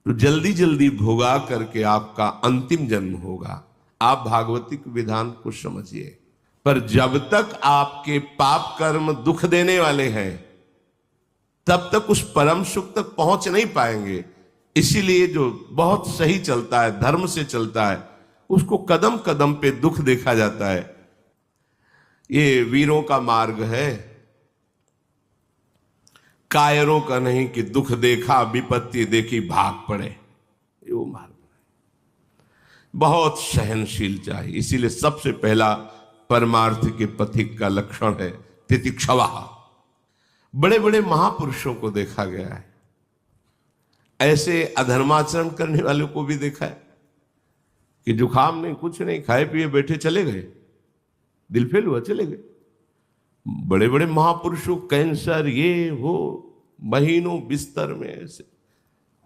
तो जल्दी जल्दी भोगा करके आपका अंतिम जन्म होगा। आप भागवतिक विधान को समझिए। पर जब तक आपके पाप कर्म दुख देने वाले हैं तब तक उस परम सुख तक पहुंच नहीं पाएंगे। इसीलिए जो बहुत सही चलता है, धर्म से चलता है, उसको कदम कदम पे दुख देखा जाता है। ये वीरों का मार्ग है, कायरों का नहीं कि दुख देखा विपत्ति देखी भाग पड़े। ये वो मार्ग है। बहुत सहनशील चाहिए। इसीलिए सबसे पहला परमार्थ के पथिक का लक्षण है तितिक्षवा। बड़े बड़े महापुरुषों को देखा गया है, ऐसे अधर्माचरण करने वालों को भी देखा है कि जुखाम नहीं, कुछ नहीं, खाए पिए बैठे चले गए, दिल फेल हुआ चले गए। बड़े बड़े महापुरुषों कैंसर ये वो, महीनों बिस्तर में ऐसे।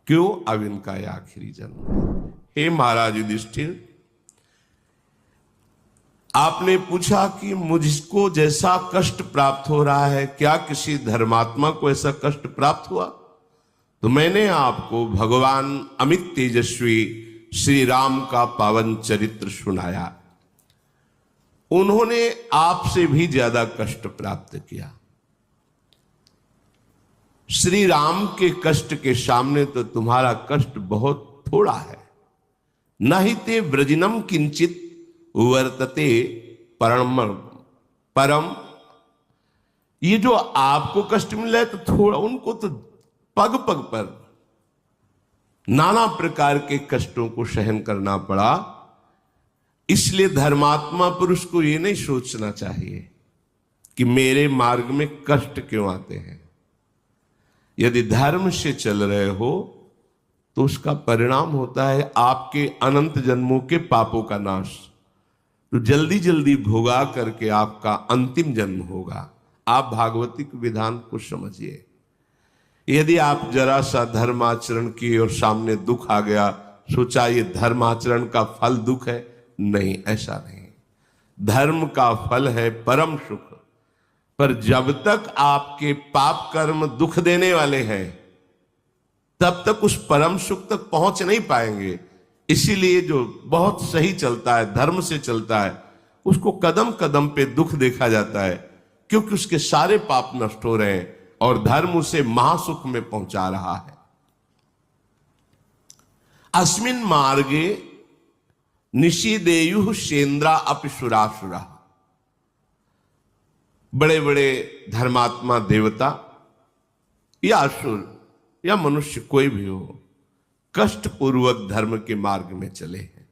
क्यों? अब इनका ये आखिरी जन्म। हे महाराज युधिष्ठिर, आपने पूछा कि मुझको जैसा कष्ट प्राप्त हो रहा है, क्या किसी धर्मात्मा को ऐसा कष्ट प्राप्त हुआ? तो मैंने आपको भगवान अमित तेजस्वी श्री राम का पावन चरित्र सुनाया। उन्होंने आपसे भी ज्यादा कष्ट प्राप्त किया। श्री राम के कष्ट के सामने तो तुम्हारा कष्ट बहुत थोड़ा है। न ही ते व्रजनम किंचित वर्तते परम। ये जो आपको कष्ट मिल रहा है तो थोड़ा, उनको तो पग पग पर नाना प्रकार के कष्टों को सहन करना पड़ा। इसलिए धर्मात्मा पुरुष को यह नहीं सोचना चाहिए कि मेरे मार्ग में कष्ट क्यों आते हैं। यदि धर्म से चल रहे हो तो उसका परिणाम होता है आपके अनंत जन्मों के पापों का नाश। तो जल्दी जल्दी भोगा करके आपका अंतिम जन्म होगा। आप भागवतिक विधान को समझिए। यदि आप जरा सा धर्माचरण किए और सामने दुख आ गया, सोचा ये धर्माचरण का फल दुख है, नहीं, ऐसा नहीं। धर्म का फल है परम सुख। पर जब तक आपके पाप कर्म दुख देने वाले हैं तब तक उस परम सुख तक पहुंच नहीं पाएंगे। इसीलिए जो बहुत सही चलता है, धर्म से चलता है, उसको कदम कदम पे दुख देखा जाता है, क्योंकि उसके सारे पाप नष्ट हो रहे हैं और धर्म उसे महासुख में पहुंचा रहा है। अस्मिन मार्गे निषिदेयु सेन्द्रा अपिसुरासुरा। बड़े बड़े धर्मात्मा देवता या असुर या मनुष्य कोई भी हो, कष्ट पूर्वक धर्म के मार्ग में चले हैं।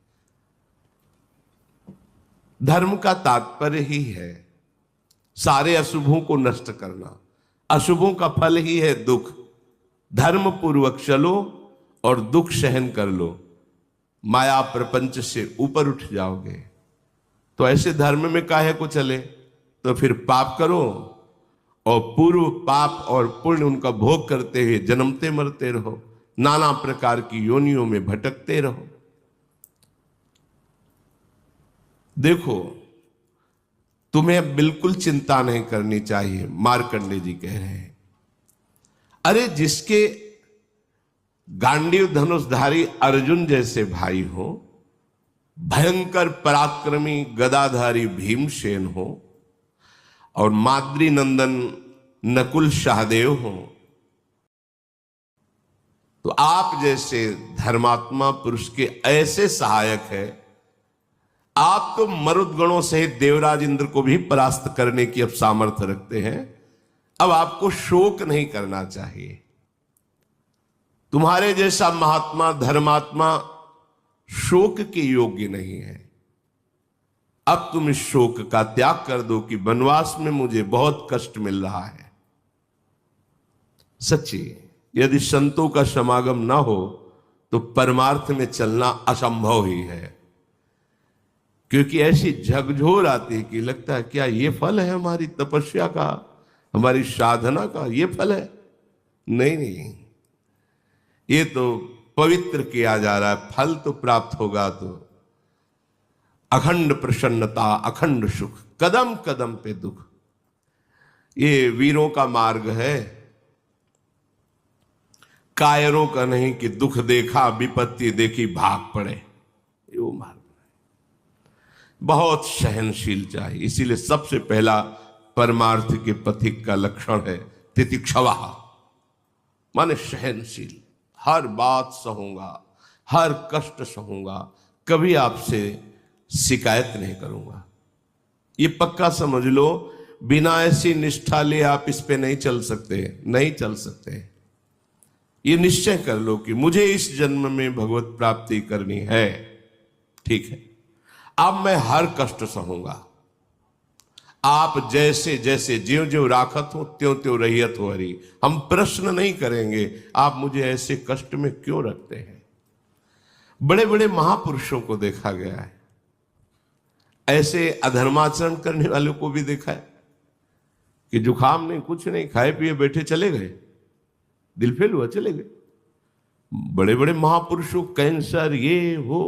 धर्म का तात्पर्य ही है सारे अशुभों को नष्ट करना। अशुभों का फल ही है दुख। धर्म पूर्वक चलो और दुख सहन कर लो, माया प्रपंच से ऊपर उठ जाओगे। तो ऐसे धर्म में काहे को चले? तो फिर पाप करो और पूर्व पाप और पुण्य उनका भोग करते हुए जन्मते मरते रहो, नाना प्रकार की योनियों में भटकते रहो। देखो, तुम्हें बिल्कुल चिंता नहीं करनी चाहिए। मार्कंडे जी कह रहे हैं, अरे जिसके गांडीव धनुषधारी अर्जुन जैसे भाई हो, भयंकर पराक्रमी गदाधारी भीमसेन हो और माद्री नंदन नकुल सहदेव हो, तो आप जैसे धर्मात्मा पुरुष के ऐसे सहायक है। आप तो मरुदगणों सहित देवराज इंद्र को भी परास्त करने की अब सामर्थ्य रखते हैं। अब आपको शोक नहीं करना चाहिए। तुम्हारे जैसा महात्मा धर्मात्मा शोक के योग्य नहीं है। अब तुम इस शोक का त्याग कर दो कि वनवास में मुझे बहुत कष्ट मिल रहा है। सच्ची, यदि संतों का समागम ना हो तो परमार्थ में चलना असंभव ही है। क्योंकि ऐसी झकझोर आती है कि लगता है क्या ये फल है हमारी तपस्या का, हमारी साधना का ये फल है? नहीं नहीं, ये तो पवित्र किया जा रहा है। फल तो प्राप्त होगा तो अखंड प्रसन्नता, अखंड सुख, कदम कदम पे दुख। ये वीरों का मार्ग है। कायरों का नहीं कि दुख देखा विपत्ति देखी भाग पड़े, ये वो मार्ग नहीं। बहुत सहनशील चाहिए। इसीलिए सबसे पहला परमार्थ के पथिक का लक्षण है तितिक्षवा, माने सहनशील। हर बात सहूंगा, हर कष्ट सहूंगा, कभी आपसे शिकायत नहीं करूंगा। ये पक्का समझ लो, बिना ऐसी निष्ठा लिए आप इस पे नहीं चल सकते, नहीं चल सकते। ये निश्चय कर लो कि मुझे इस जन्म में भगवत प्राप्ति करनी है, ठीक है, अब मैं हर कष्ट सहूंगा। आप जैसे जैसे ज्यों ज्यों राखत हो त्यों त्यों रहियत हो हरि। हम प्रश्न नहीं करेंगे आप मुझे ऐसे कष्ट में क्यों रखते हैं। बड़े बड़े महापुरुषों को देखा गया है, ऐसे अधर्माचरण करने वालों को भी देखा है कि जुखाम नहीं, कुछ नहीं, खाए पिए बैठे चले गए, दिल फेल हुआ चले गए। बड़े बड़े महापुरुषों कैंसर ये हो,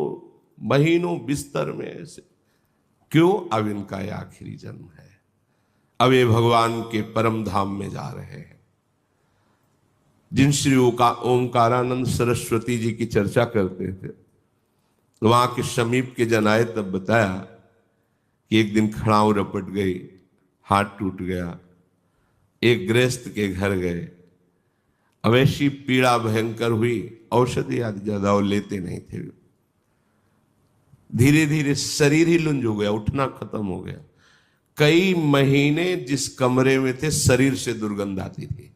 महीनों बिस्तर में ऐसे क्यों? अब इनका ये आखिरी जन्म है, अब ये भगवान के परम धाम में जा रहे हैं। जिन श्री ओंकारानंद सरस्वती जी की चर्चा करते थे, वहां के समीप के जन आए तब बताया कि एक दिन खड़ाऊ रपट गई, हाथ टूट गया, एक गृहस्थ के घर गए, अब ऐसी पीड़ा भयंकर हुई, औषधि आदि ज्यादा वो लेते नहीं थे। धीरे धीरे शरीर ही लुंज हो गया, उठना खत्म हो गया। कई महीने जिस कमरे में थे शरीर से दुर्गंध आती थी,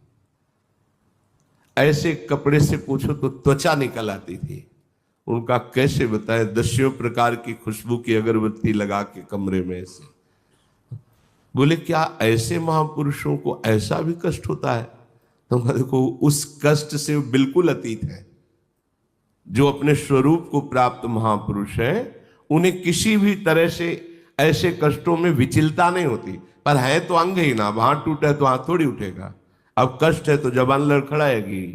ऐसे कपड़े से पूछो तो त्वचा निकल आती थी। उनका कैसे बताए, 10 प्रकार की खुशबू की अगरबत्ती लगा के कमरे में ऐसे। बोले क्या ऐसे महापुरुषों को ऐसा भी कष्ट होता है? तो देखो उस कष्ट से बिल्कुल अतीत है। जो अपने स्वरूप को प्राप्त महापुरुष है, उन्हें किसी भी तरह से ऐसे कष्टों में विचलता नहीं होती। पर है तो अंग ही ना, वहां टूटा है तो हाथ थोड़ी उठेगा। अब कष्ट है तो जबान लड़खड़ाएगी,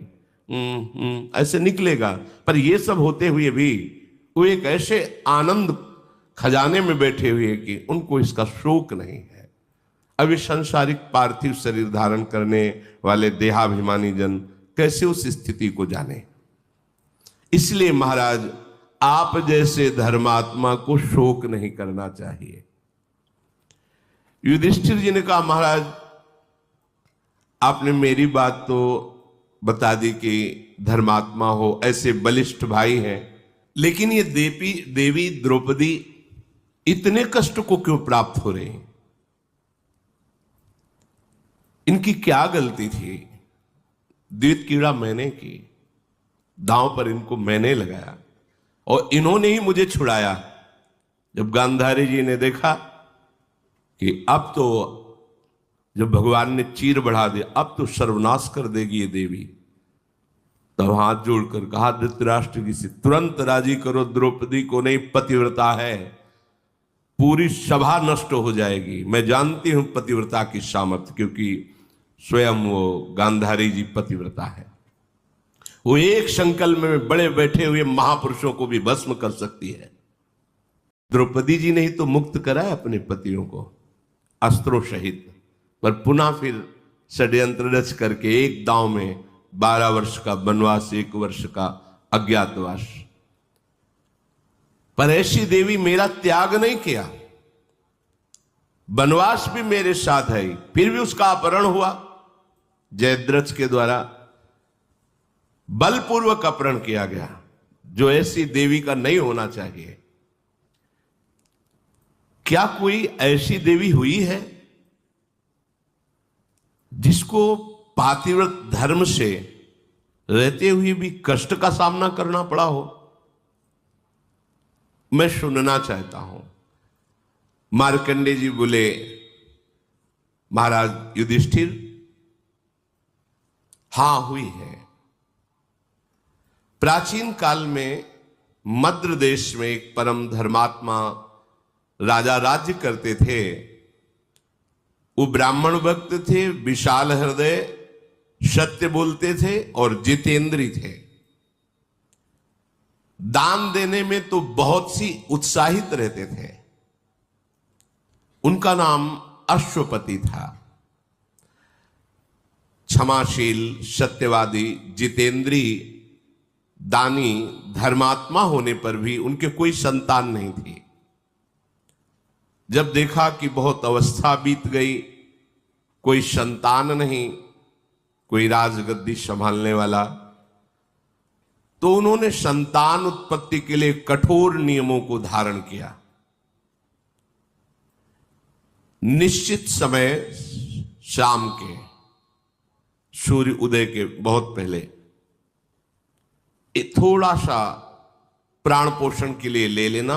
ऐसे निकलेगा। पर ये सब होते हुए भी वो एक ऐसे आनंद खजाने में बैठे हुए कि उनको इसका शोक नहीं है। अब इस संसारिक पार्थिव शरीर धारण करने वाले देहाभिमानी जन कैसे उस स्थिति को जाने। इसलिए महाराज आप जैसे धर्मात्मा को शोक नहीं करना चाहिए। युधिष्ठिर जी ने कहा महाराज आपने मेरी बात तो बता दी कि धर्मात्मा हो, ऐसे बलिष्ठ भाई हैं, लेकिन ये देवी द्रौपदी इतने कष्ट को क्यों प्राप्त हो रहे हैं? इनकी क्या गलती थी? द्वित कीड़ा मैंने की, दांव पर इनको मैंने लगाया और इन्होंने ही मुझे छुड़ाया। जब गांधारी जी ने देखा कि अब तो जब भगवान ने चीर बढ़ा दिया, अब तो सर्वनाश कर देगी ये देवी, तब हाथ जोड़कर कहा धृतराष्ट्र जी से तुरंत राजी करो द्रौपदी को, नहीं पतिव्रता है, पूरी सभा नष्ट हो जाएगी। मैं जानती हूं पतिव्रता की सामर्थ्य, क्योंकि स्वयं वो गांधारी जी पतिव्रता है। वो एक संकल्प में बड़े बैठे हुए महापुरुषों को भी भस्म कर सकती है। द्रौपदी जी ने ही तो मुक्त कराया अपने पतियों को अस्त्रों सहित, पर पुनः फिर षड्यंत्र रच करके एक दांव में 12 वर्ष का वनवास, 1 वर्ष का अज्ञातवास। पर ऐसी देवी मेरा त्याग नहीं किया, वनवास भी मेरे साथ है, फिर भी उसका अपहरण हुआ जयद्रथ के द्वारा, बलपूर्वक अपहरण किया गया, जो ऐसी देवी का नहीं होना चाहिए। क्या कोई ऐसी देवी हुई है जिसको पातिव्रत धर्म से रहते हुए भी कष्ट का सामना करना पड़ा हो? मैं सुनना चाहता हूं। मार्कंडेय जी बोले महाराज युधिष्ठिर, हां हुई है। प्राचीन काल में मद्र देश में एक परम धर्मात्मा राजा राज्य करते थे। वो ब्राह्मण भक्त थे, विशाल हृदय, सत्य बोलते थे और जितेंद्री थे। दान देने में तो बहुत सी उत्साहित रहते थे। उनका नाम अश्वपति था। क्षमाशील, सत्यवादी, जितेंद्री, दानी, धर्मात्मा होने पर भी उनके कोई संतान नहीं थी। जब देखा कि बहुत अवस्था बीत गई, कोई संतान नहीं, कोई राजगद्दी संभालने वाला, तो उन्होंने संतान उत्पत्ति के लिए कठोर नियमों को धारण किया। निश्चित समय शाम के सूर्य उदय के बहुत पहले थोड़ा सा प्राण पोषण के लिए ले लेना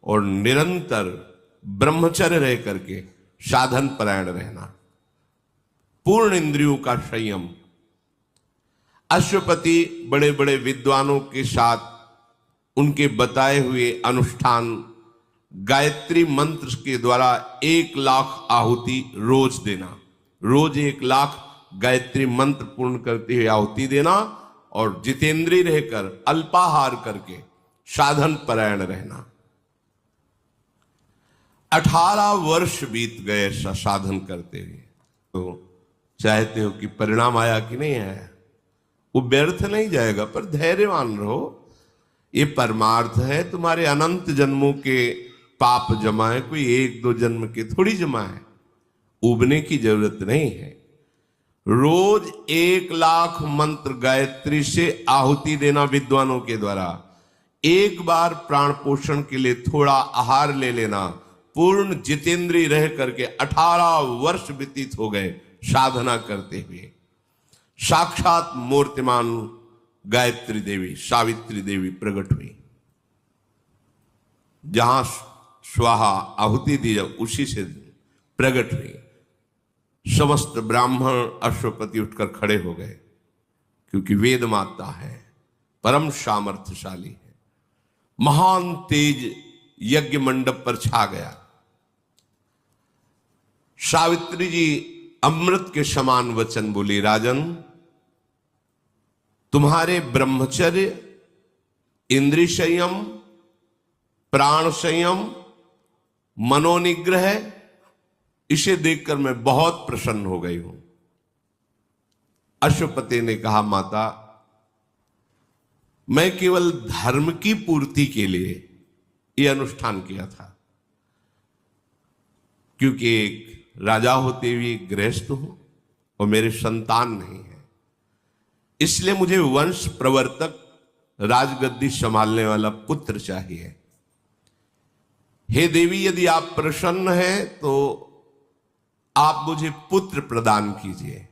और निरंतर ब्रह्मचर्य रह करके साधन परायण रहना, पूर्ण इंद्रियों का संयम। अश्वपति बड़े बड़े विद्वानों के साथ उनके बताए हुए अनुष्ठान, गायत्री मंत्र के द्वारा 1,00,000 आहुति रोज देना, रोज 1,00,000 गायत्री मंत्र पूर्ण करते हुए आहुति देना और जितेंद्रीय रहकर अल्पाहार करके साधन परायण रहना। 18 वर्ष बीत गए साधन करते हुए। तो चाहते हो कि परिणाम आया कि नहीं आया? वो व्यर्थ नहीं जाएगा, पर धैर्यवान रहो। ये परमार्थ है, तुम्हारे अनंत जन्मों के पाप जमा है, कोई 1-2 जन्म के थोड़ी जमा है। उबने की जरूरत नहीं है। रोज 1,00,000 मंत्र गायत्री से आहुति देना विद्वानों के द्वारा, एक बार प्राण पोषण के लिए थोड़ा आहार ले लेना, पूर्ण जितेंद्रीय रह करके 18 वर्ष व्यतीत हो गए साधना करते हुए। साक्षात मूर्तिमान गायत्री देवी, सावित्री देवी प्रकट हुई। जहां स्वाहा आहुति दी उसी से प्रकट हुई। समस्त ब्राह्मण अश्वपति उठकर खड़े हो गए, क्योंकि वेद माता है, परम सामर्थ्यशाली है। महान तेज यज्ञ मंडप पर छा गया। सावित्री जी अमृत के समान वचन बोली, राजन, तुम्हारे ब्रह्मचर्य, इंद्रिय संयम, प्राण संयम, मनोनिग्रह, इसे देखकर मैं बहुत प्रसन्न हो गई हूं। अश्वपति ने कहा, माता, मैं केवल धर्म की पूर्ति के लिए यह अनुष्ठान किया था, क्योंकि एक राजा होते हुए गृहस्थ हूं और मेरे संतान नहीं है, इसलिए मुझे वंश प्रवर्तक, राजगद्दी संभालने वाला पुत्र चाहिए। हे देवी, यदि आप प्रसन्न हैं तो आप मुझे पुत्र प्रदान कीजिए,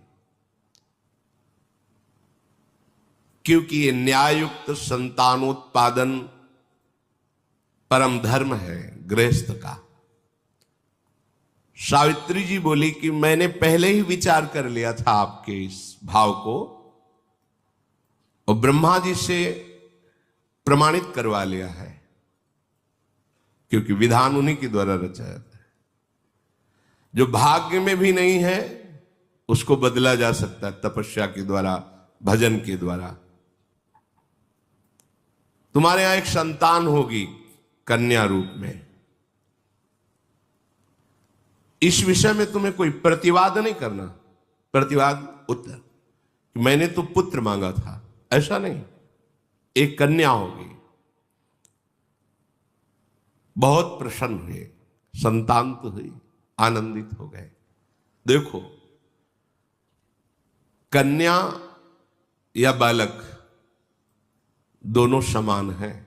क्योंकि ये न्यायुक्त संतानोत्पादन परम धर्म है गृहस्थ का। सावित्री जी बोली कि मैंने पहले ही विचार कर लिया था आपके इस भाव को, और ब्रह्मा जी से प्रमाणित करवा लिया है, क्योंकि विधान उन्हीं के द्वारा रचा जाता है। जो भाग्य में भी नहीं है उसको बदला जा सकता है तपस्या के द्वारा, भजन के द्वारा। तुम्हारे यहां एक संतान होगी कन्या रूप में। इस विषय में तुम्हें कोई प्रतिवाद नहीं करना। प्रतिवाद उत्तर, मैंने तो पुत्र मांगा था, ऐसा नहीं, एक कन्या होगी। बहुत प्रसन्न हुए, संतान तो हुई, आनंदित हो गए। देखो, कन्या या बालक दोनों समान हैं।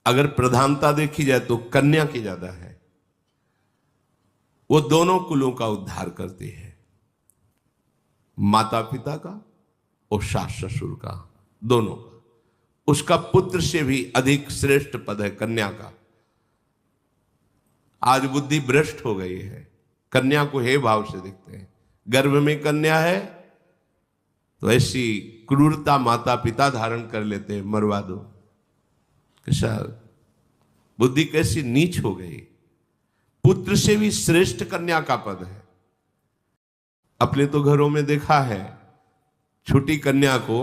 अगर प्रधानता देखी जाए तो कन्या की ज्यादा है। वो दोनों कुलों का उद्धार करती है, माता पिता का और सास ससुर का, दोनों का। उसका पुत्र से भी अधिक श्रेष्ठ पद है कन्या का। आज बुद्धि भ्रष्ट हो गई है, कन्या को हे भाव से देखते हैं। गर्भ में कन्या है तो ऐसी क्रूरता माता पिता धारण कर लेते हैं, मरवा दो। कैसा बुद्धि कैसी नीच हो गई। पुत्र से भी श्रेष्ठ कन्या का पद है। अपने तो घरों में देखा है, छोटी कन्या को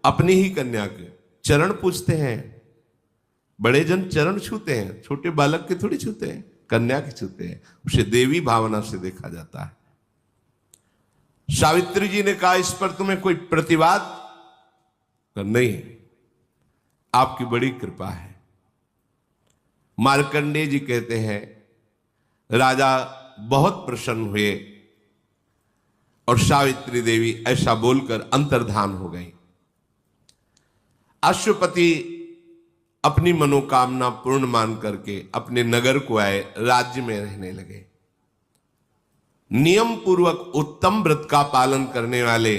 अपनी ही कन्या के चरण पूछते हैं। बड़े जन चरण छूते हैं, छोटे बालक के थोड़ी छूते हैं, कन्या के छूते हैं। उसे देवी भावना से देखा जाता है। सावित्री जी ने कहा, इस पर तुम्हें कोई प्रतिवाद नहीं, आपकी बड़ी कृपा है। मार्कंडेय जी कहते हैं, राजा बहुत प्रसन्न हुए और सावित्री देवी ऐसा बोलकर अंतर्धान हो गई। अश्वपति अपनी मनोकामना पूर्ण मान करके अपने नगर को आए, राज्य में रहने लगे। नियम पूर्वक उत्तम व्रत का पालन करने वाले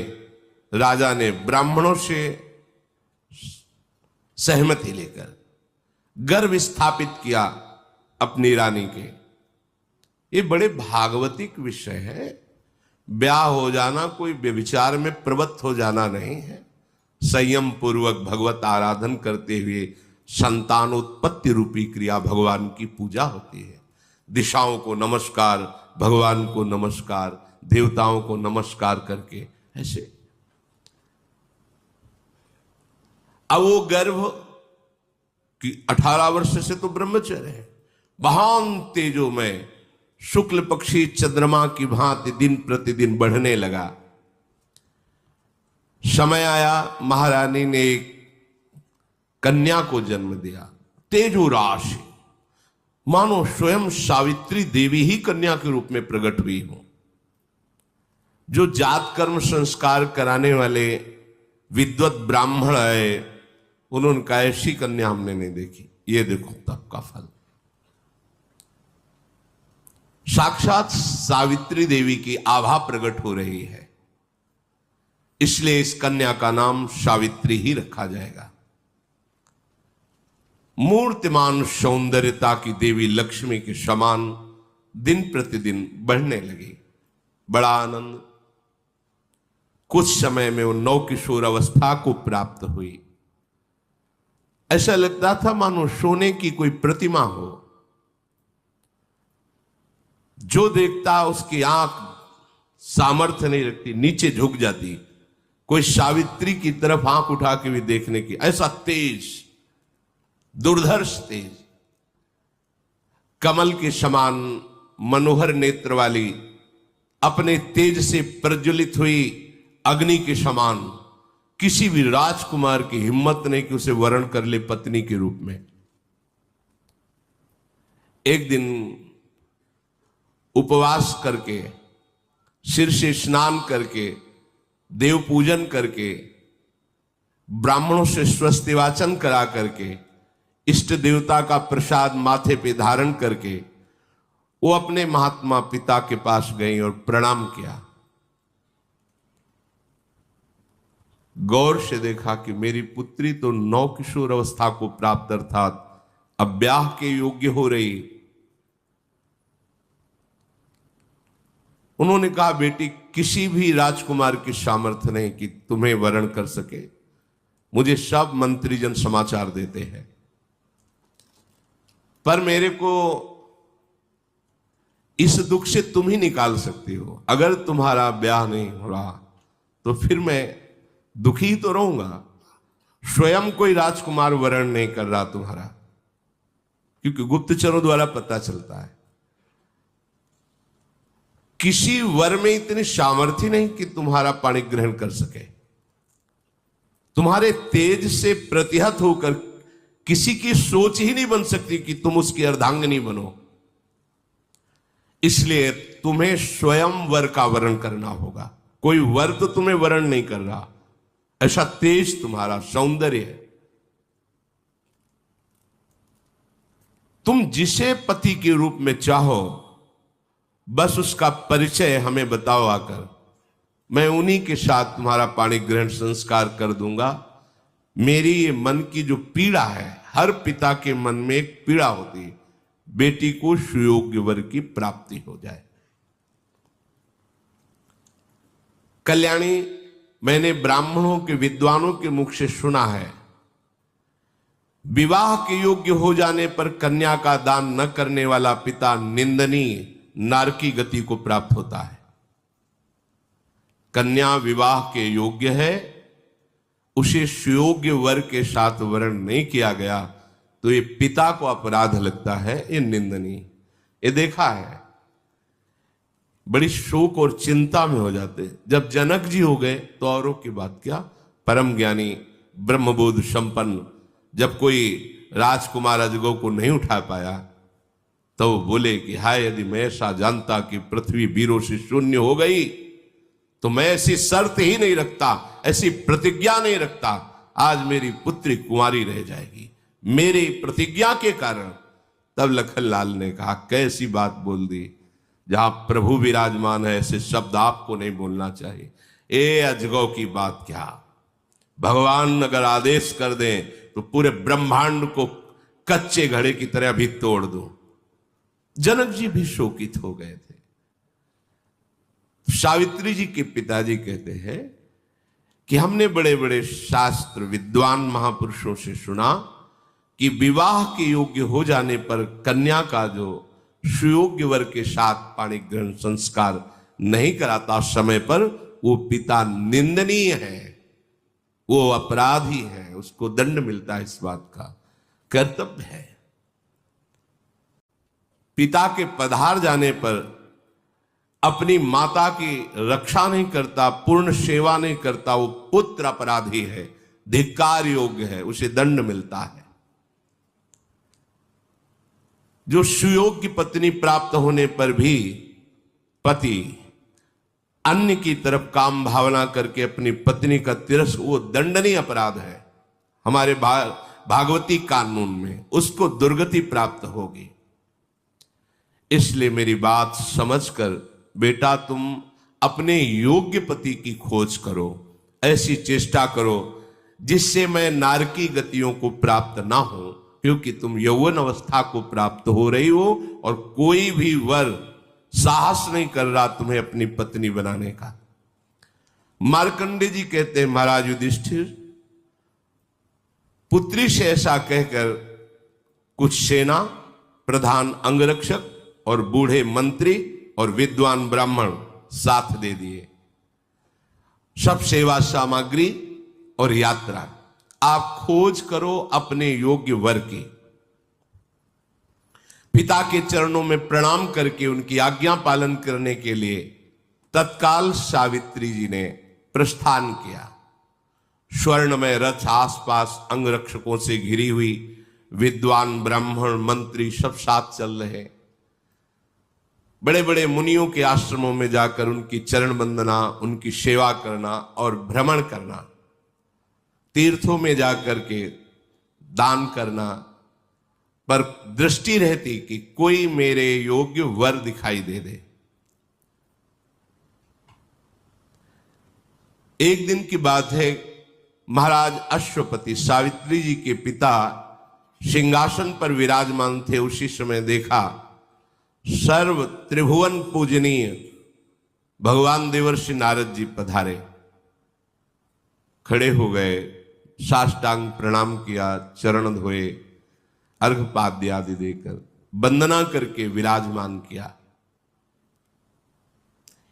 राजा ने ब्राह्मणों से सहमति लेकर गर्भ स्थापित किया अपनी रानी के। ये बड़े भागवतिक विषय है। ब्याह हो जाना कोई व्यभिचार में प्रवृत्त हो जाना नहीं है। संयम पूर्वक भगवत आराधन करते हुए संतानोत्पत्ति रूपी क्रिया भगवान की पूजा होती है। दिशाओं को नमस्कार, भगवान को नमस्कार, देवताओं को नमस्कार करके ऐसे। अब वो गर्भ कि 18 वर्ष से तो ब्रह्मचर्य है, महान तेजो में शुक्ल पक्षी चंद्रमा की भांति दिन प्रतिदिन बढ़ने लगा। समय आया, महारानी ने एक कन्या को जन्म दिया। तेजो राशि, मानो स्वयं सावित्री देवी ही कन्या के रूप में प्रकट हुई हो। जो जात कर्म संस्कार कराने वाले विद्वत ब्राह्मण है, उन्होंने कहा ऐसी कन्या हमने नहीं देखी। ये देखो तब का फल। साक्षात सावित्री देवी की आभा प्रकट हो रही है, इसलिए इस कन्या का नाम सावित्री ही रखा जाएगा। मूर्तिमान सौंदर्यता की देवी लक्ष्मी के समान दिन प्रतिदिन बढ़ने लगी। बड़ा आनंद। कुछ समय में वो नौ किशोर अवस्था को प्राप्त हुई। ऐसा लगता था मानो सोने की कोई प्रतिमा हो। जो देखता उसकी आंख सामर्थ्य नहीं रखती, नीचे झुक जाती। कोई सावित्री की तरफ आंख उठा के भी देखने की, ऐसा तेज, दुर्धर्ष तेज, कमल के समान मनोहर नेत्र वाली, अपने तेज से प्रज्वलित हुई अग्नि के समान। किसी भी राजकुमार की हिम्मत नहीं कि उसे वरण कर ले पत्नी के रूप में। एक दिन उपवास करके, सिर से स्नान करके, देव पूजन करके, ब्राह्मणों से स्वस्ति वाचन करा करके, इष्ट देवता का प्रसाद माथे पे धारण करके वो अपने महात्मा पिता के पास गई और प्रणाम किया। गौर से देखा कि मेरी पुत्री तो नौ किशोर अवस्था को प्राप्त अर्थात अब ब्याह के योग्य हो रही। उन्होंने कहा, बेटी किसी भी राजकुमार की सामर्थ्य नहीं कि तुम्हें वरण कर सके। मुझे सब मंत्रीजन समाचार देते हैं, पर मेरे को इस दुख से तुम ही निकाल सकती हो। अगर तुम्हारा ब्याह नहीं हो रहा तो फिर मैं दुखी तो रहूंगा। स्वयं कोई राजकुमार वरण नहीं कर रहा तुम्हारा, क्योंकि गुप्तचरों द्वारा पता चलता है। किसी वर में इतनी सामर्थ्य नहीं कि तुम्हारा पाणी ग्रहण कर सके। तुम्हारे तेज से प्रतिहत होकर किसी की सोच ही नहीं बन सकती कि तुम उसकी अर्धांगिनी बनो। इसलिए तुम्हें स्वयं वर का वरण करना होगा। कोई वर तो तुम्हें वरण नहीं कर रहा, ऐसा तेज तुम्हारा सौंदर्य है। तुम जिसे पति के रूप में चाहो, बस उसका परिचय हमें बताओ आकर। मैं उन्हीं के साथ तुम्हारा पाणी ग्रहण संस्कार कर दूंगा। मेरी ये मन की जो पीड़ा है, हर पिता के मन में एक पीड़ा होती है, बेटी को सुयोग्य वर की प्राप्ति हो जाए। कल्याणी, मैंने ब्राह्मणों के विद्वानों के मुख से सुना है, विवाह के योग्य हो जाने पर कन्या का दान न करने वाला पिता निंदनीय नारकी गति को प्राप्त होता है। कन्या विवाह के योग्य है, उसे सुयोग्य वर के साथ वर्ण नहीं किया गया तो ये पिता को अपराध लगता है, ये निंदनीय। ये देखा है, बड़ी शोक और चिंता में हो जाते। जब जनक जी हो गए तो औरों की बात क्या, परम ज्ञानी ब्रह्मबोध संपन्न, जब कोई राजकुमार अजगौ को नहीं उठा पाया तो वो बोले कि हाय, यदि मैं ऐसा जानता कि पृथ्वी वीरों से शून्य हो गई तो मैं ऐसी शर्त ही नहीं रखता, ऐसी प्रतिज्ञा नहीं रखता, आज मेरी पुत्री कुंवारी रह जाएगी मेरी प्रतिज्ञा के कारण। तब लखनलाल ने कहा, कैसी बात बोल दी, जहां प्रभु विराजमान है ऐसे शब्द आपको नहीं बोलना चाहिए। ए अजगौ की बात क्या, भगवान अगर आदेश कर दें तो पूरे ब्रह्मांड को कच्चे घड़े की तरह अभी तोड़ दो। जनक जी भी शोकित हो गए थे। सावित्री जी के पिताजी कहते हैं कि हमने बड़े बड़े शास्त्र विद्वान महापुरुषों से सुना कि विवाह के योग्य हो जाने पर कन्या का जो सुयोग्य वर के साथ पाणी ग्रहण संस्कार नहीं कराता समय पर, वो पिता निंदनीय है, वो अपराधी है, उसको दंड मिलता है, इस बात का कर्तव्य है। पिता के पधार जाने पर अपनी माता की रक्षा नहीं करता, पूर्ण सेवा नहीं करता, वो पुत्र अपराधी है, धिक्कार योग्य है, उसे दंड मिलता है। जो सुयोग्य पत्नी प्राप्त होने पर भी पति अन्य की तरफ काम भावना करके अपनी पत्नी का तिरस्कार, वो दंडनीय अपराध है हमारे भागवती कानून में, उसको दुर्गति प्राप्त होगी। इसलिए मेरी बात समझकर बेटा तुम अपने योग्य पति की खोज करो, ऐसी चेष्टा करो जिससे मैं नारकी गतियों को प्राप्त ना हो, क्योंकि तुम यौवन अवस्था को प्राप्त हो रही हो और कोई भी वर साहस नहीं कर रहा तुम्हें अपनी पत्नी बनाने का। मार्कंडे जी कहते हैं, महाराज युधिष्ठिर, पुत्री से ऐसा कहकर कुछ सेना प्रधान अंगरक्षक और बूढ़े मंत्री और विद्वान ब्राह्मण साथ दे दिए, सब सेवा सामग्री और यात्रा। आप खोज करो अपने योग्य वर की। पिता के चरणों में प्रणाम करके उनकी आज्ञा पालन करने के लिए तत्काल सावित्री जी ने प्रस्थान किया। स्वर्णमय रथ आसपास अंगरक्षकों से घिरी हुई, विद्वान ब्राह्मण मंत्री सब साथ चल रहे। बड़े बड़े मुनियों के आश्रमों में जाकर उनकी चरण वंदना, उनकी सेवा करना और भ्रमण करना, तीर्थों में जाकर के दान करना, पर दृष्टि रहती कि कोई मेरे योग्य वर दिखाई दे दे। एक दिन की बात है, महाराज अश्वपति सावित्री जी के पिता सिंहासन पर विराजमान थे। उसी समय देखा सर्व त्रिभुवन पूजनीय भगवान देवर्षि नारद जी पधारे। खड़े हो गए, साष्टांग प्रणाम किया, चरण धोए, अर्घपाद्य आदि देकर वंदना करके विराजमान किया।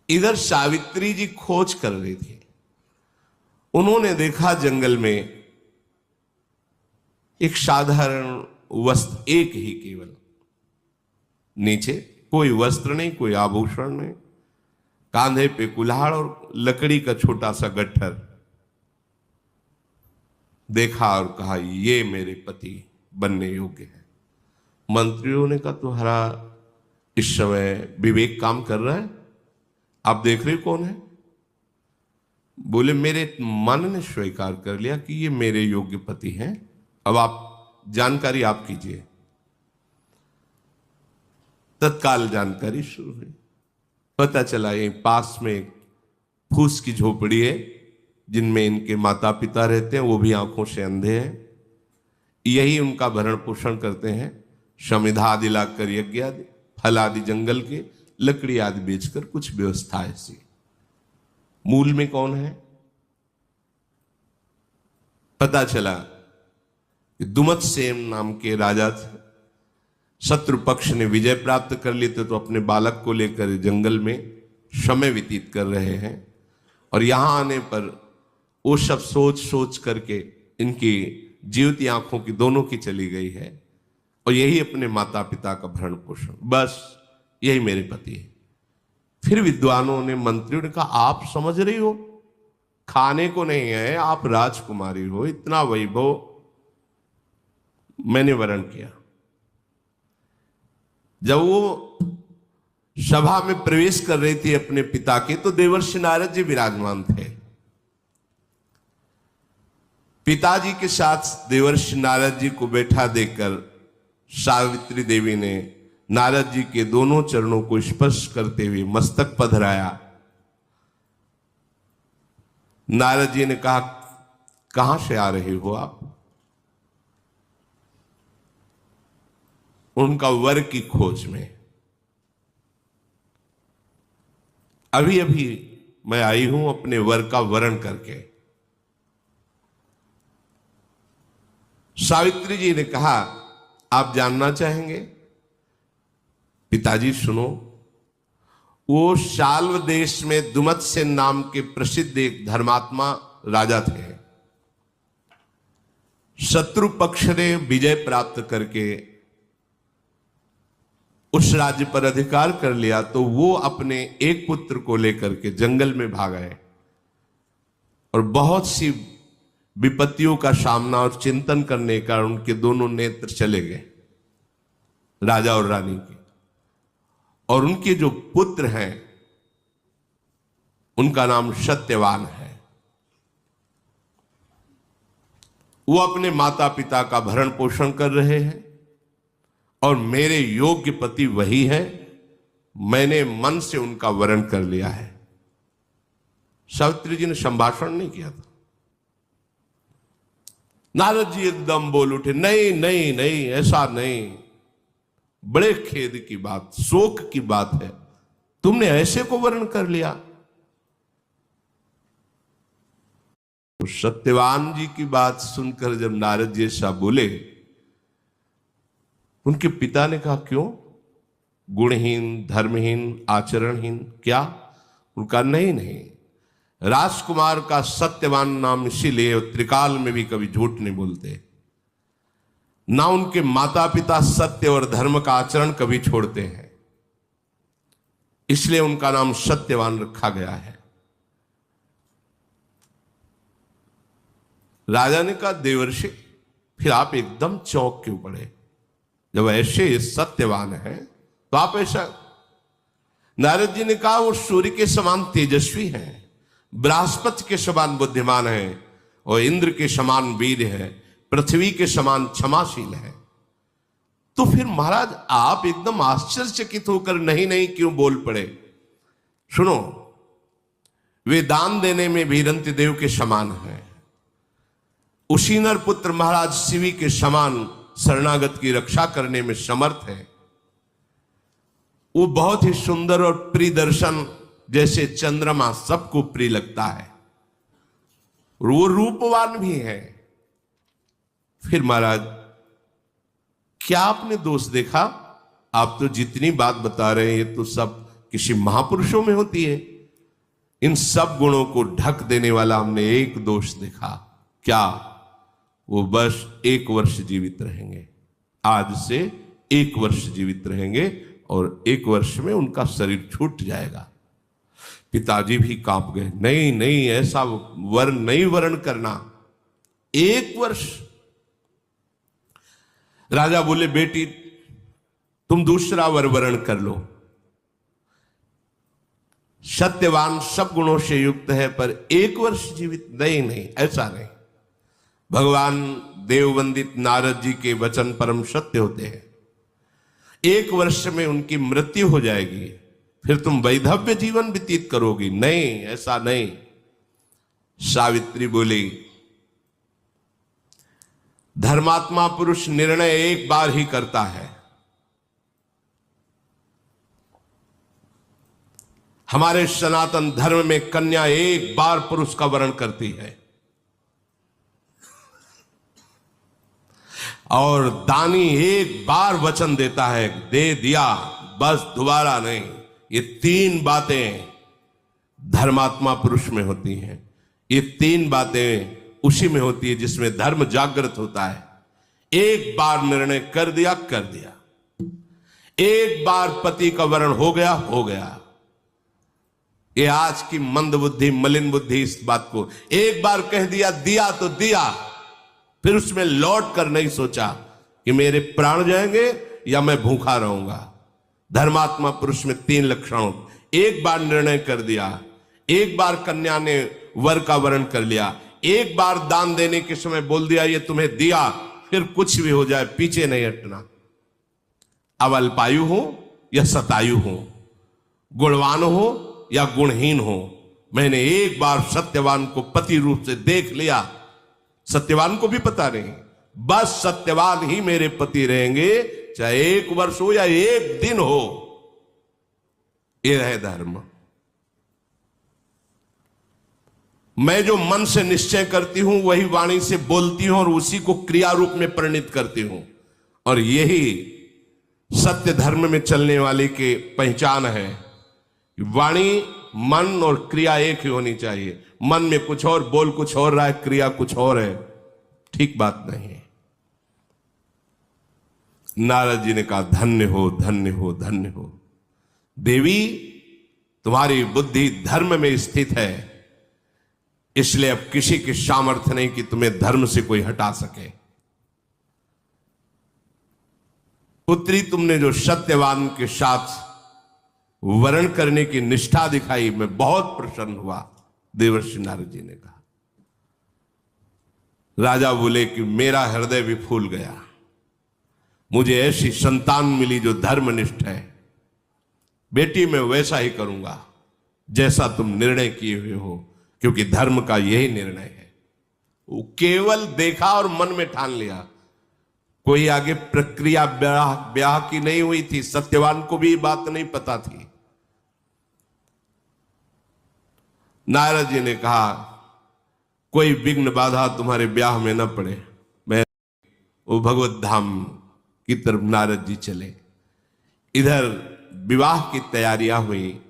इधर सावित्री जी खोज कर रही थी। उन्होंने देखा जंगल में एक साधारण वस्त्र, एक ही केवल, नीचे कोई वस्त्र नहीं, कोई आभूषण नहीं, कांधे पे कुल्हाड़ और लकड़ी का छोटा सा गट्ठर देखा और कहा, ये मेरे पति बनने योग्य है। मंत्रियों ने कहा, तुम्हारा इस समय विवेक काम कर रहा है, आप देख रहे कौन है? बोले, मेरे मन ने स्वीकार कर लिया कि ये मेरे योग्य पति हैं, अब आप जानकारी आप कीजिए। तत्काल जानकारी शुरू हुई। पता चला ये पास में एक फूस की झोपड़ी है जिनमें इनके माता पिता रहते हैं, वो भी आंखों से अंधे हैं। यही उनका भरण पोषण करते हैं। समिधा आदि लाकर, यज्ञ आदि, फल आदि जंगल के, लकड़ी आदि बेचकर कुछ व्यवस्था ऐसी। मूल में कौन है? पता चला कि दुमतसेन नाम के राजा थे। शत्रु पक्ष ने विजय प्राप्त कर ली तो अपने बालक को लेकर जंगल में समय व्यतीत कर रहे हैं, और यहां आने पर वो सब सोच सोच करके इनकी जीवती आंखों की दोनों की चली गई है, और यही अपने माता पिता का भरण पोषण, बस यही मेरे पति है। फिर विद्वानों ने, मंत्रियों ने कहा, आप समझ रही हो, खाने को नहीं है, आप राजकुमारी हो, इतना वैभव। मैंने वर्ण किया। जब वो सभा में प्रवेश कर रही थी अपने पिता के, तो देवर्षि नारद जी विराजमान थे। पिताजी के साथ देवर्षि नारद जी को बैठा देकर सावित्री देवी ने नारद जी के दोनों चरणों को स्पर्श करते हुए मस्तक पधराया। नारद जी ने कहा, कहां से आ रहे हो आप? उनका वर की खोज में। अभी अभी मैं आई हूं अपने वर का वरण करके। सावित्री जी ने कहा, आप जानना चाहेंगे? पिताजी सुनो। वो शाल्व देश में दुमत्स्य नाम के प्रसिद्ध एक धर्मात्मा राजा थे। शत्रु पक्ष ने विजय प्राप्त करके उस राज्य पर अधिकार कर लिया, तो वो अपने एक पुत्र को लेकर के जंगल में भाग गए और बहुत सी विपत्तियों का सामना और चिंतन करने का उनके दोनों नेत्र चले गए, राजा और रानी के। और उनके जो पुत्र हैं उनका नाम सत्यवान है। वो अपने माता पिता का भरण पोषण कर रहे हैं और मेरे योग्य पति वही है। मैंने मन से उनका वरण कर लिया है। सावित्री जी ने संभाषण नहीं किया था। नारद जी एकदम बोल उठे, नहीं नहीं नहीं, ऐसा नहीं, बड़े खेद की बात, शोक की बात है, तुमने ऐसे को वर्ण कर लिया। तो सत्यवान जी की बात सुनकर जब नारद जी ऐसा बोले, उनके पिता ने कहा, क्यों? गुणहीन, धर्महीन, आचरणहीन क्या? उनका नहीं नहीं, राजकुमार का सत्यवान नाम इसीलिए त्रिकाल में भी कभी झूठ नहीं बोलते, ना उनके माता पिता सत्य और धर्म का आचरण कभी छोड़ते हैं, इसलिए उनका नाम सत्यवान रखा गया है। राजा ने कहा, देवर्षि, फिर आप एकदम चौंक क्यों पड़े? जब ऐसे सत्यवान है तो आप ऐसा? नारद जी ने कहा, वो सूर्य के समान तेजस्वी हैं, बृहस्पति के समान बुद्धिमान है, और इंद्र के समान वीर है, पृथ्वी के समान क्षमाशील है। तो फिर महाराज आप एकदम आश्चर्यचकित होकर नहीं नहीं क्यों बोल पड़े? सुनो, वे दान देने में भी रंति देव के समान है, उसीनर पुत्र महाराज शिवी के समान शरणागत की रक्षा करने में समर्थ है। वो बहुत ही सुंदर और प्रिय दर्शन, जैसे चंद्रमा सबको प्रिय लगता है, वो रूपवान भी है। फिर महाराज क्या आपने दोष देखा? आप तो जितनी बात बता रहे हैं ये तो सब किसी महापुरुषों में होती है। इन सब गुणों को ढक देने वाला हमने एक दोष देखा। क्या? वो बस 1 वर्ष जीवित रहेंगे। आज से 1 वर्ष जीवित रहेंगे और 1 वर्ष में उनका शरीर छूट जाएगा। पिताजी भी कांप गए। नहीं नहीं, ऐसा वर्ण नहीं वर्ण करना, 1 वर्ष। राजा बोले, बेटी तुम दूसरा वर वर्ण कर लो। सत्यवान सब गुणों से युक्त है, पर 1 वर्ष जीवित? नहीं नहीं, ऐसा नहीं। भगवान देववंदित नारद जी के वचन परम सत्य होते हैं। 1 वर्ष में उनकी मृत्यु हो जाएगी, फिर तुम वैधव्य जीवन व्यतीत करोगी। नहीं, ऐसा नहीं। सावित्री बोली, धर्मात्मा पुरुष निर्णय एक बार ही करता है। हमारे सनातन धर्म में कन्या एक बार पुरुष का वरण करती है, और दानी एक बार वचन देता है, दे दिया बस, दोबारा नहीं। ये 3 बातें धर्मात्मा पुरुष में होती हैं। ये 3 बातें उसी में होती है जिसमें धर्म जागृत होता है। एक बार निर्णय कर दिया, कर दिया। एक बार पति का वरण हो गया, हो गया। ये आज की मंद बुद्धि, मलिन बुद्धि इस बात को एक बार कह दिया, दिया तो दिया, फिर उसमें लौट कर नहीं सोचा कि मेरे प्राण जाएंगे या मैं भूखा रहूंगा। धर्मात्मा पुरुष में 3 लक्षण। एक बार निर्णय कर दिया, एक बार कन्या ने वर का वर्ण कर लिया, एक बार दान देने के समय बोल दिया ये तुम्हें दिया, फिर कुछ भी हो जाए पीछे नहीं हटना। अब अल्पायु हो या शतायु हो, गुणवान हो या गुणहीन हो, मैंने एक बार सत्यवान को पति रूप से देख लिया। सत्यवान को भी पता नहीं, बस सत्यवान ही मेरे पति रहेंगे, चाहे 1 वर्ष हो या 1 दिन हो। यह है धर्म। मैं जो मन से निश्चय करती हूं वही वाणी से बोलती हूं और उसी को क्रिया रूप में परिणित करती हूं, और यही सत्य धर्म में चलने वाले की पहचान है। वाणी, मन और क्रिया एक ही होनी चाहिए। मन में कुछ और, बोल कुछ और रहा है, क्रिया कुछ और है, ठीक बात नहीं है। नारद जी ने कहा धन्य हो, धन्य हो, धन्य हो देवी, तुम्हारी बुद्धि धर्म में स्थित है, इसलिए अब किसी की सामर्थ्य नहीं कि तुम्हें धर्म से कोई हटा सके। पुत्री, तुमने जो सत्यवान के साथ वर्ण करने की निष्ठा दिखाई, मैं बहुत प्रसन्न हुआ। देवर्षि नारद जी ने कहा। राजा बोले कि मेरा हृदय भी फूल गया, मुझे ऐसी संतान मिली जो धर्मनिष्ठ है। बेटी मैं वैसा ही करूंगा जैसा तुम निर्णय किए हुए हो, क्योंकि धर्म का यही निर्णय है। वो केवल देखा और मन में ठान लिया, कोई आगे प्रक्रिया ब्याह की नहीं हुई थी। सत्यवान को भी बात नहीं पता थी। नारद जी ने कहा कोई विघ्न बाधा तुम्हारे ब्याह में न पड़े। मैं वो भगवत धाम की तरफ नारद जी चले। इधर विवाह की तैयारियां हुई।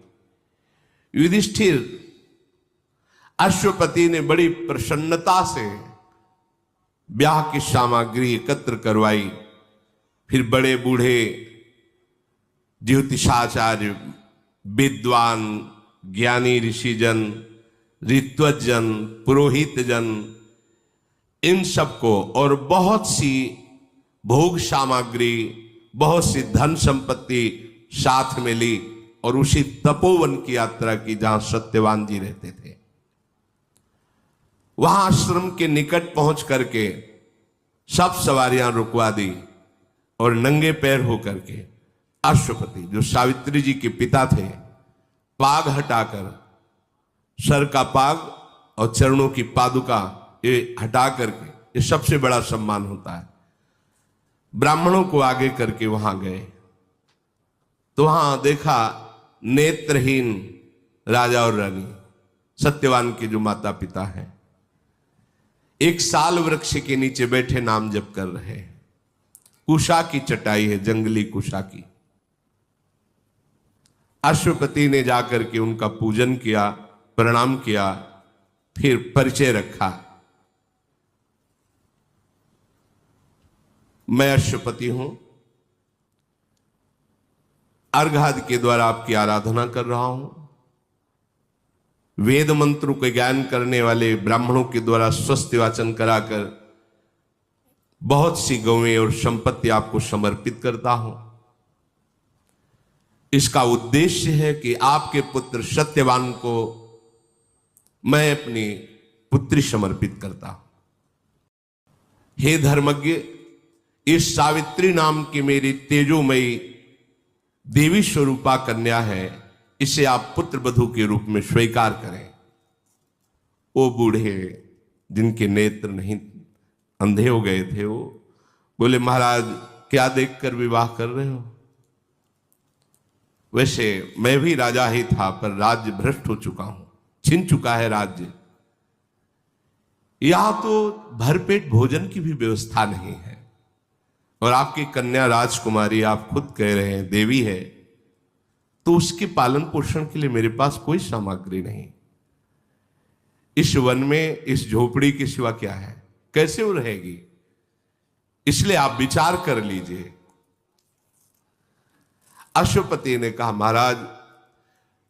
युधिष्ठिर, अश्वपति ने बड़ी प्रसन्नता से ब्याह की सामग्री एकत्र करवाई। फिर बड़े बूढ़े ज्योतिषाचार्य, विद्वान, ज्ञानी ऋषिजन, ऋत्वजन, पुरोहितजन, इन सबको और बहुत सी भोग सामग्री, बहुत सी धन संपत्ति साथ में ली और उसी तपोवन की यात्रा की जहां सत्यवान जी रहते थे। वहां आश्रम के निकट पहुंच करके सब सवारियां रुकवा दी और नंगे पैर होकर के अश्वपति, जो सावित्री जी के पिता थे, पाग हटाकर, सर का पाग और चरणों की पादुका ये हटा करके, ये सबसे बड़ा सम्मान होता है, ब्राह्मणों को आगे करके वहां गए। तो वहां देखा नेत्रहीन राजा और रानी, सत्यवान के जो माता पिता हैं, एक साल वृक्ष के नीचे बैठे नाम जप कर रहे हैं। कुशा की चटाई है, जंगली कुशा की। अश्वपति ने जाकर के उनका पूजन किया, प्रणाम किया, फिर परिचय रखा। मैं अश्वपति हूं, अर्घादि के द्वारा आपकी आराधना कर रहा हूं। वेद मंत्रों के ज्ञान करने वाले ब्राह्मणों के द्वारा स्वस्ति वाचन कराकर बहुत सी गौएं और संपत्ति आपको समर्पित करता हूं। इसका उद्देश्य है कि आपके पुत्र सत्यवान को मैं अपनी पुत्री समर्पित करता हूं। हे धर्मज्ञ, इस सावित्री नाम की मेरी तेजोमयी देवी स्वरूपा कन्या है, इसे आप पुत्र वधू के रूप में स्वीकार करें। वो बूढ़े जिनके नेत्र नहीं, अंधे हो गए थे, वो बोले महाराज क्या देखकर विवाह कर रहे हो? वैसे मैं भी राजा ही था, पर राज्य भ्रष्ट हो चुका हूं, छिन चुका है राज्य। यहां तो भरपेट भोजन की भी व्यवस्था नहीं है, और आपकी कन्या राजकुमारी, आप खुद कह रहे हैं देवी है, तो उसके पालन पोषण के लिए मेरे पास कोई सामग्री नहीं। इस वन में इस झोपड़ी के सिवा क्या है? कैसे वो रहेगी? इसलिए आप विचार कर लीजिए। अश्वपति ने कहा महाराज,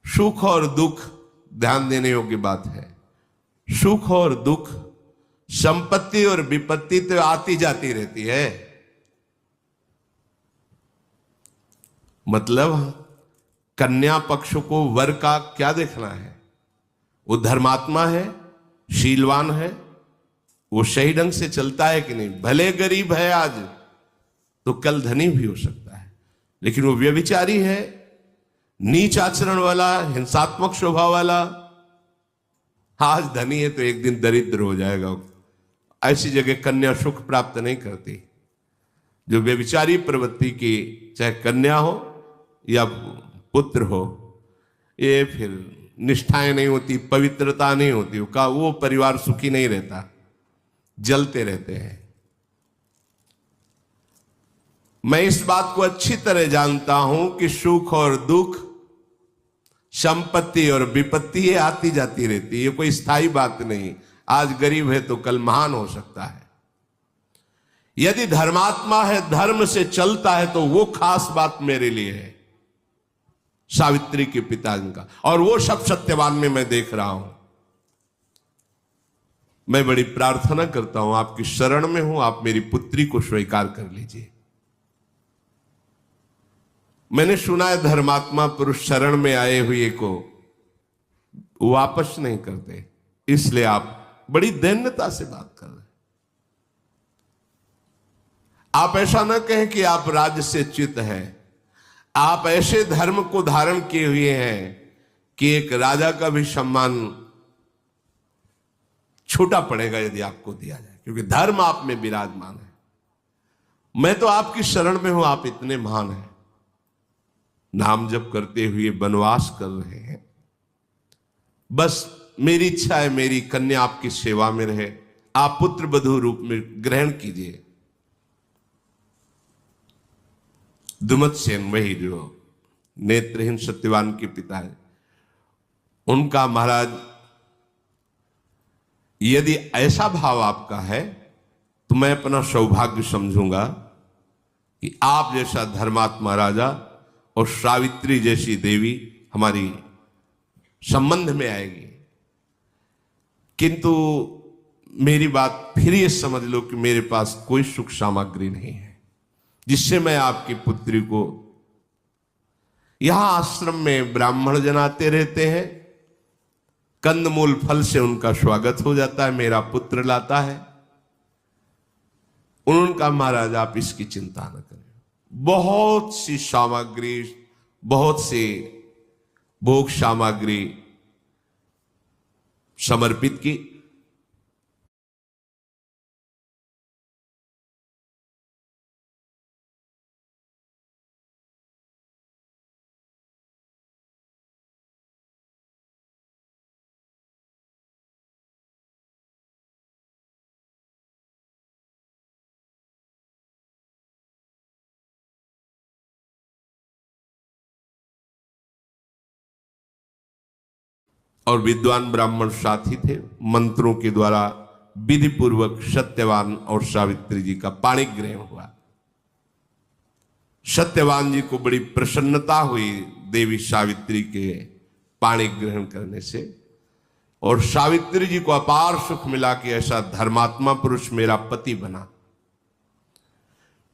सुख और दुख ध्यान देने योग्य बात है। सुख और दुख, संपत्ति और विपत्ति तो आती जाती रहती है। मतलब कन्या पक्ष को वर का क्या देखना है? वो धर्मात्मा है, शीलवान है, वो सही ढंग से चलता है कि नहीं। भले गरीब है आज, तो कल धनी भी हो सकता है, लेकिन वो व्यभिचारी है, नीच आचरण वाला, हिंसात्मक स्वभाव वाला, आज धनी है तो एक दिन दरिद्र हो जाएगा। ऐसी जगह कन्या सुख प्राप्त नहीं करती। जो व्यभिचारी प्रवृत्ति की, चाहे कन्या हो या पुत्र हो, ये फिर निष्ठाएं नहीं होती, पवित्रता नहीं होती, का वो परिवार सुखी नहीं रहता, जलते रहते हैं। मैं इस बात को अच्छी तरह जानता हूं कि सुख और दुख, संपत्ति और विपत्ति ये आती जाती रहती है, ये कोई स्थायी बात नहीं। आज गरीब है तो कल महान हो सकता है। यदि धर्मात्मा है, धर्म से चलता है, तो वो खास बात मेरे लिए है, सावित्री के पिताजी का। और वो सब सत्यवान में मैं देख रहा हूं। मैं बड़ी प्रार्थना करता हूं, आपकी शरण में हूं, आप मेरी पुत्री को स्वीकार कर लीजिए। मैंने सुना है धर्मात्मा पुरुष शरण में आए हुए को वापस नहीं करते, इसलिए आप बड़ी दैन्यता से बात कर रहे हैं। आप ऐसा ना कहें कि आप राज्य से च्युत हैं। आप ऐसे धर्म को धारण किए हुए हैं कि एक राजा का भी सम्मान छोटा पड़ेगा यदि आपको दिया जाए, क्योंकि धर्म आप में विराजमान है। मैं तो आपकी शरण में हूं, आप इतने महान हैं, नाम जप करते हुए वनवास कर रहे हैं। बस मेरी इच्छा है मेरी कन्या आपकी सेवा में रहे, आप पुत्र वधू रूप में ग्रहण कीजिए। दुमत सेन, वही जो नेत्रहीन सत्यवान के पिता है, उनका महाराज, यदि ऐसा भाव आपका है तो मैं अपना सौभाग्य समझूंगा कि आप जैसा धर्मात्मा राजा और सावित्री जैसी देवी हमारी संबंध में आएगी। किंतु मेरी बात फिर ये समझ लो कि मेरे पास कोई सुख सामग्री नहीं है जिससे मैं आपकी पुत्री को, यहां आश्रम में ब्राह्मण जन आते रहते हैं, कंदमूल फल से उनका स्वागत हो जाता है, मेरा पुत्र लाता है। उनका महाराज आप इसकी चिंता न करें, बहुत सी सामग्री, बहुत सी भोग सामग्री समर्पित की। और विद्वान ब्राह्मण साथी थे, मंत्रों के द्वारा विधि पूर्वक सत्यवान और सावित्री जी का पाणी ग्रहण हुआ। सत्यवान जी को बड़ी प्रसन्नता हुई देवी सावित्री के पाणी ग्रहण करने से, और सावित्री जी को अपार सुख मिला कि ऐसा धर्मात्मा पुरुष मेरा पति बना।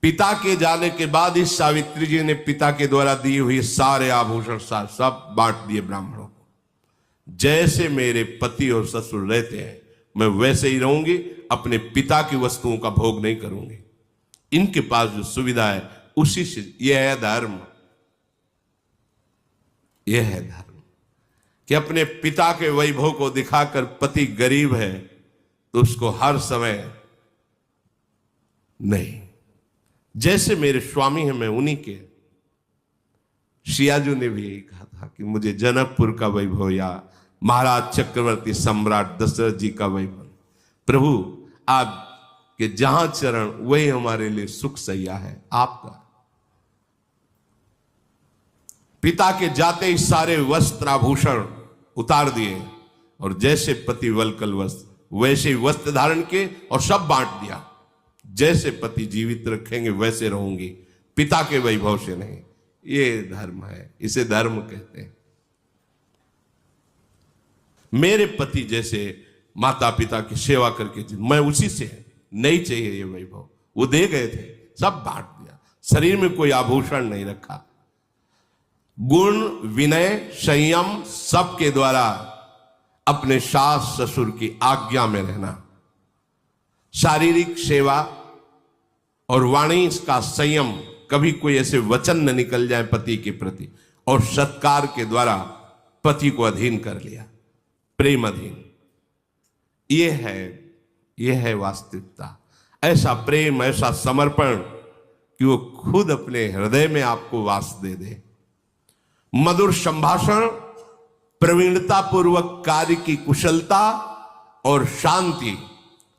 पिता के जाने के बाद इस सावित्री जी ने पिता के द्वारा दिए हुए सारे आभूषण सब बांट दिए ब्राह्मणों को। जैसे मेरे पति और ससुर रहते हैं मैं वैसे ही रहूंगी, अपने पिता की वस्तुओं का भोग नहीं करूंगी। इनके पास जो सुविधा है उसी से, यह है धर्म, यह है धर्म कि अपने पिता के वैभव को दिखाकर, पति गरीब है तो उसको हर समय नहीं, जैसे मेरे स्वामी हैं मैं उन्हीं के। सियाजू ने भी यही कहा था कि मुझे जनकपुर का वैभव या महाराज चक्रवर्ती सम्राट दशरथ जी का वैभव, प्रभु आपके जहां चरण वही हमारे लिए सुख सैया है आपका। पिता के जाते ही सारे वस्त्र आभूषण उतार दिए और जैसे पति वलकल वस्त्र वैसे ही वस्त्र धारण किए और सब बांट दिया। जैसे पति जीवित रखेंगे वैसे रहूंगी, पिता के वैभव से नहीं। ये धर्म है, इसे धर्म कहते हैं। मेरे पति जैसे माता पिता की सेवा करके मैं उसी से नहीं चाहिए ये वैभव। वो दे गए थे, सब बांट दिया, शरीर में कोई आभूषण नहीं रखा। गुण, विनय, संयम सबके द्वारा अपने सास ससुर की आज्ञा में रहना, शारीरिक सेवा और वाणी का संयम, कभी कोई ऐसे वचन न निकल जाए पति के प्रति, और सत्कार के द्वारा पति को अधीन कर लिया, प्रेम अधीन। ये है वास्तविकता। ऐसा प्रेम, ऐसा समर्पण कि वो खुद अपने हृदय में आपको वास दे दे। मधुर संभाषण, प्रवीणता पूर्वक कार्य की कुशलता और शांति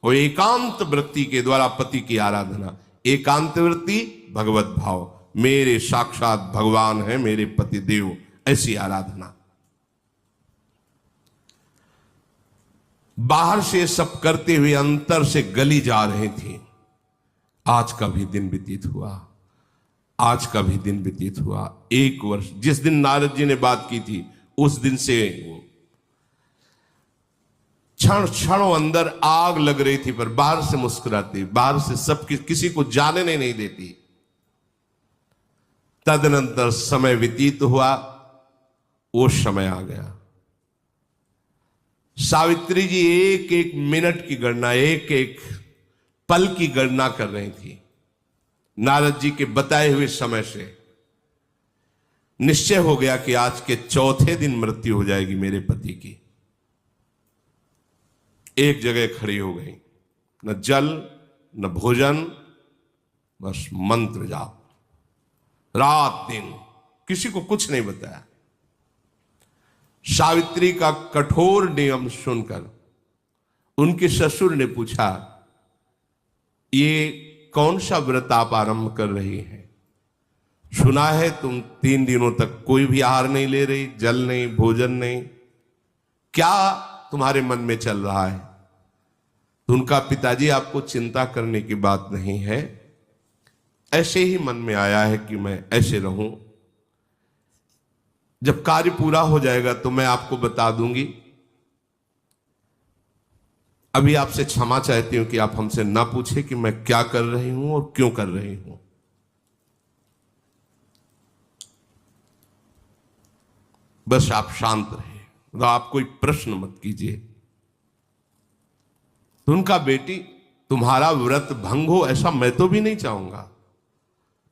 और एकांत वृत्ति के द्वारा पति की आराधना। एकांत वृत्ति, भगवत भाव, मेरे साक्षात भगवान है मेरे पति देव, ऐसी आराधना। बाहर से सब करते हुए अंतर से गली जा रही थी। आज का भी दिन व्यतीत हुआ, आज का भी दिन व्यतीत हुआ। 1 वर्ष, जिस दिन नारद जी ने बात की थी उस दिन से क्षण क्षण अंदर आग लग रही थी, पर बाहर से मुस्कुराती, बाहर से सब किसी को जानने नहीं देती। तदनंतर समय व्यतीत हुआ, वो समय आ गया। सावित्री जी एक एक मिनट की गणना, एक एक पल की गणना कर रही थी। नारद जी के बताए हुए समय से निश्चय हो गया कि आज के चौथे दिन मृत्यु हो जाएगी मेरे पति की। एक जगह खड़ी हो गई, न जल न भोजन, बस मंत्र जाप, रात दिन, किसी को कुछ नहीं बताया। सावित्री का कठोर नियम सुनकर उनके ससुर ने पूछा, ये कौन सा व्रत आप आरंभ कर रही हैं? सुना है तुम 3 दिनों तक कोई भी आहार नहीं ले रही, जल नहीं, भोजन नहीं, क्या तुम्हारे मन में चल रहा है? तो उनका पिताजी, आपको चिंता करने की बात नहीं है, ऐसे ही मन में आया है कि मैं ऐसे रहूं। जब कार्य पूरा हो जाएगा तो मैं आपको बता दूंगी। अभी आपसे क्षमा चाहती हूं कि आप हमसे ना पूछे कि मैं क्या कर रही हूं और क्यों कर रही हूं। बस आप शांत रहे, तो आप कोई प्रश्न मत कीजिए। तो उनका, बेटी तुम्हारा व्रत भंग हो ऐसा मैं तो भी नहीं चाहूंगा,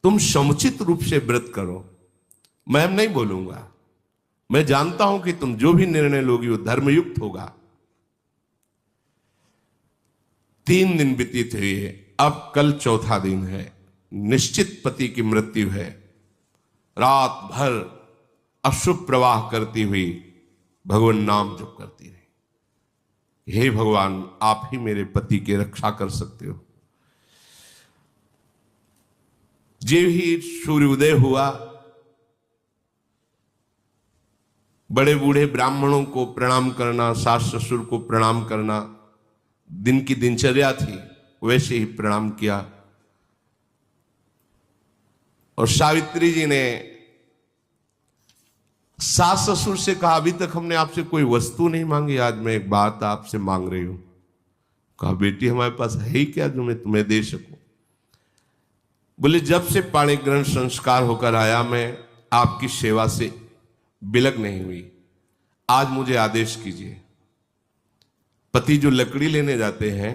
तुम समुचित रूप से व्रत करो। मैं नहीं बोलूंगा, मैं जानता हूं कि तुम जो भी निर्णय लोगी वो धर्मयुक्त होगा। 3 दिन व्यतीत हुए, अब कल चौथा दिन है। निश्चित पति की मृत्यु है। रात भर अशुभ प्रवाह करती हुई भगवान नाम जप करती रही। हे भगवान, आप ही मेरे पति की रक्षा कर सकते हो। जो ही सूर्योदय हुआ, बड़े बूढ़े ब्राह्मणों को प्रणाम करना, सास ससुर को प्रणाम करना दिन की दिनचर्या थी, वैसे ही प्रणाम किया। और सावित्री जी ने सास ससुर से कहा, अभी तक हमने आपसे कोई वस्तु नहीं मांगी, आज मैं एक बात आपसे मांग रही हूं। कहा, बेटी हमारे पास है ही क्या जो मैं तुम्हें दे सकूं? बोले, जब से पाणी ग्रहण संस्कार होकर आया मैं आपकी सेवा से बिलग नहीं हुई, आज मुझे आदेश कीजिए। पति जो लकड़ी लेने जाते हैं,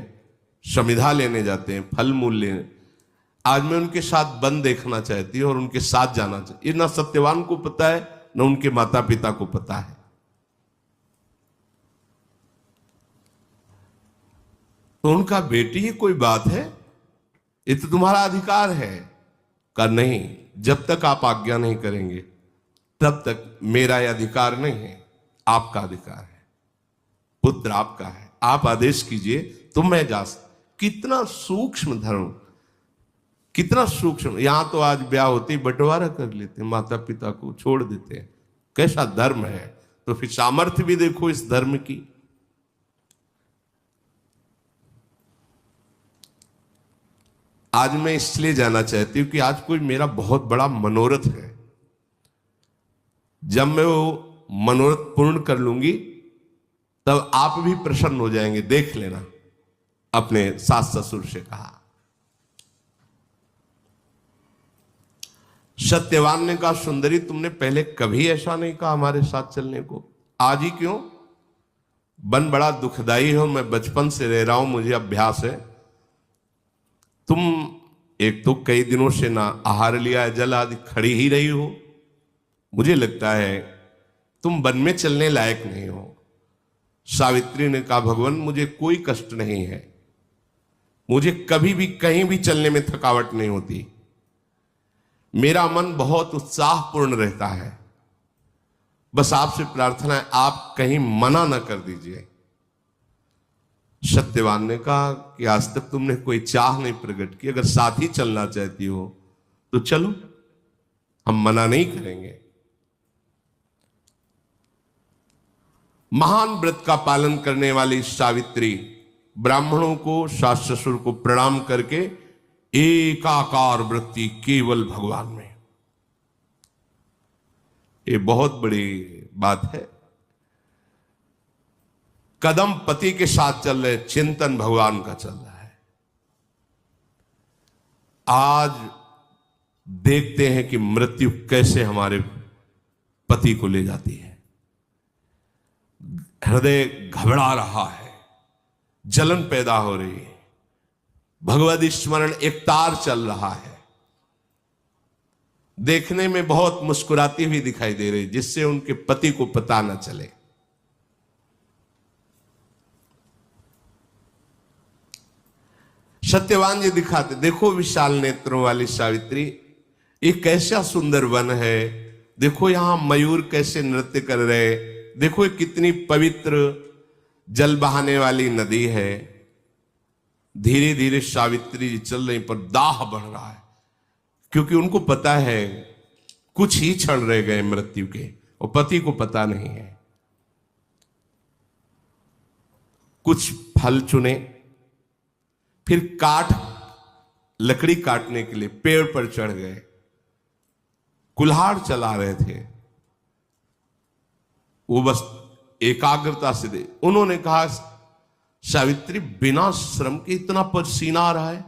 समिधा लेने जाते हैं, फल मूल लेने, आज मैं उनके साथ वन देखना चाहती हूं और उनके साथ जाना चाहती। ये ना सत्यवान को पता है न उनके माता पिता को पता है। तो उनका, बेटी ये कोई बात है, ये तो तुम्हारा अधिकार है। का नहीं, जब तक आप आज्ञा नहीं करेंगे तब तक मेरा यह अधिकार नहीं है, आपका अधिकार है। पुत्र आपका है, आप आदेश कीजिए तो मैं जा सकता। कितना सूक्ष्म धर्म, कितना सूक्ष्म। यहां तो आज ब्याह होते ही बंटवारा कर लेते हैं, माता पिता को छोड़ देते हैं। कैसा धर्म है? तो फिर सामर्थ्य भी देखो इस धर्म की। आज मैं इसलिए जाना चाहती हूं कि आज कोई मेरा बहुत बड़ा मनोरथ है। जब मैं वो मनोरथ पूर्ण कर लूंगी तब आप भी प्रसन्न हो जाएंगे, देख लेना। अपने सास ससुर से कहा। सत्यवान ने कहा, सुंदरी तुमने पहले कभी ऐसा नहीं कहा हमारे साथ चलने को, आज ही क्यों? बन बड़ा दुखदाई हो, मैं बचपन से रह रहा हूं, मुझे अभ्यास है। तुम एक तो कई दिनों से ना आहार लिया है, जल आदि, खड़ी ही रही हो, मुझे लगता है तुम वन में चलने लायक नहीं हो। सावित्री ने कहा, भगवान मुझे कोई कष्ट नहीं है, मुझे कभी भी कहीं भी चलने में थकावट नहीं होती, मेरा मन बहुत उत्साहपूर्ण रहता है, बस आपसे प्रार्थना है आप कहीं मना न कर दीजिए। सत्यवान ने कहा कि आज तक तुमने कोई चाह नहीं प्रकट की, अगर साथ ही चलना चाहती हो तो चलो, हम मना नहीं करेंगे। महान व्रत का पालन करने वाली सावित्री ब्राह्मणों को, सास ससुर को प्रणाम करके एकाकार वृत्ति केवल भगवान में। ये बहुत बड़ी बात है। कदम पति के साथ चल रहे, चिंतन भगवान का चल रहा है। आज देखते हैं कि मृत्यु कैसे हमारे पति को ले जाती है। हृदय घबरा रहा है, जलन पैदा हो रही है, भगवद स्मरण एक तार चल रहा है, देखने में बहुत मुस्कुराती हुई दिखाई दे रही, जिससे उनके पति को पता न चले। सत्यवान जी दिखाते, देखो विशाल नेत्रों वाली सावित्री, ये कैसा सुंदर वन है, देखो यहां मयूर कैसे नृत्य कर रहे, देखो ये कितनी पवित्र जल बहाने वाली नदी है। धीरे धीरे सावित्री जी चल रही, पर दाह बढ़ रहा है, क्योंकि उनको पता है कुछ ही क्षण रह गए मृत्यु के, और पति को पता नहीं है। कुछ फल चुने, फिर लकड़ी काटने के लिए पेड़ पर चढ़ गए, कुल्हाड़ चला रहे थे, वो बस एकाग्रता से दे। उन्होंने कहा, सावित्री बिना श्रम के इतना पसीना आ रहा है,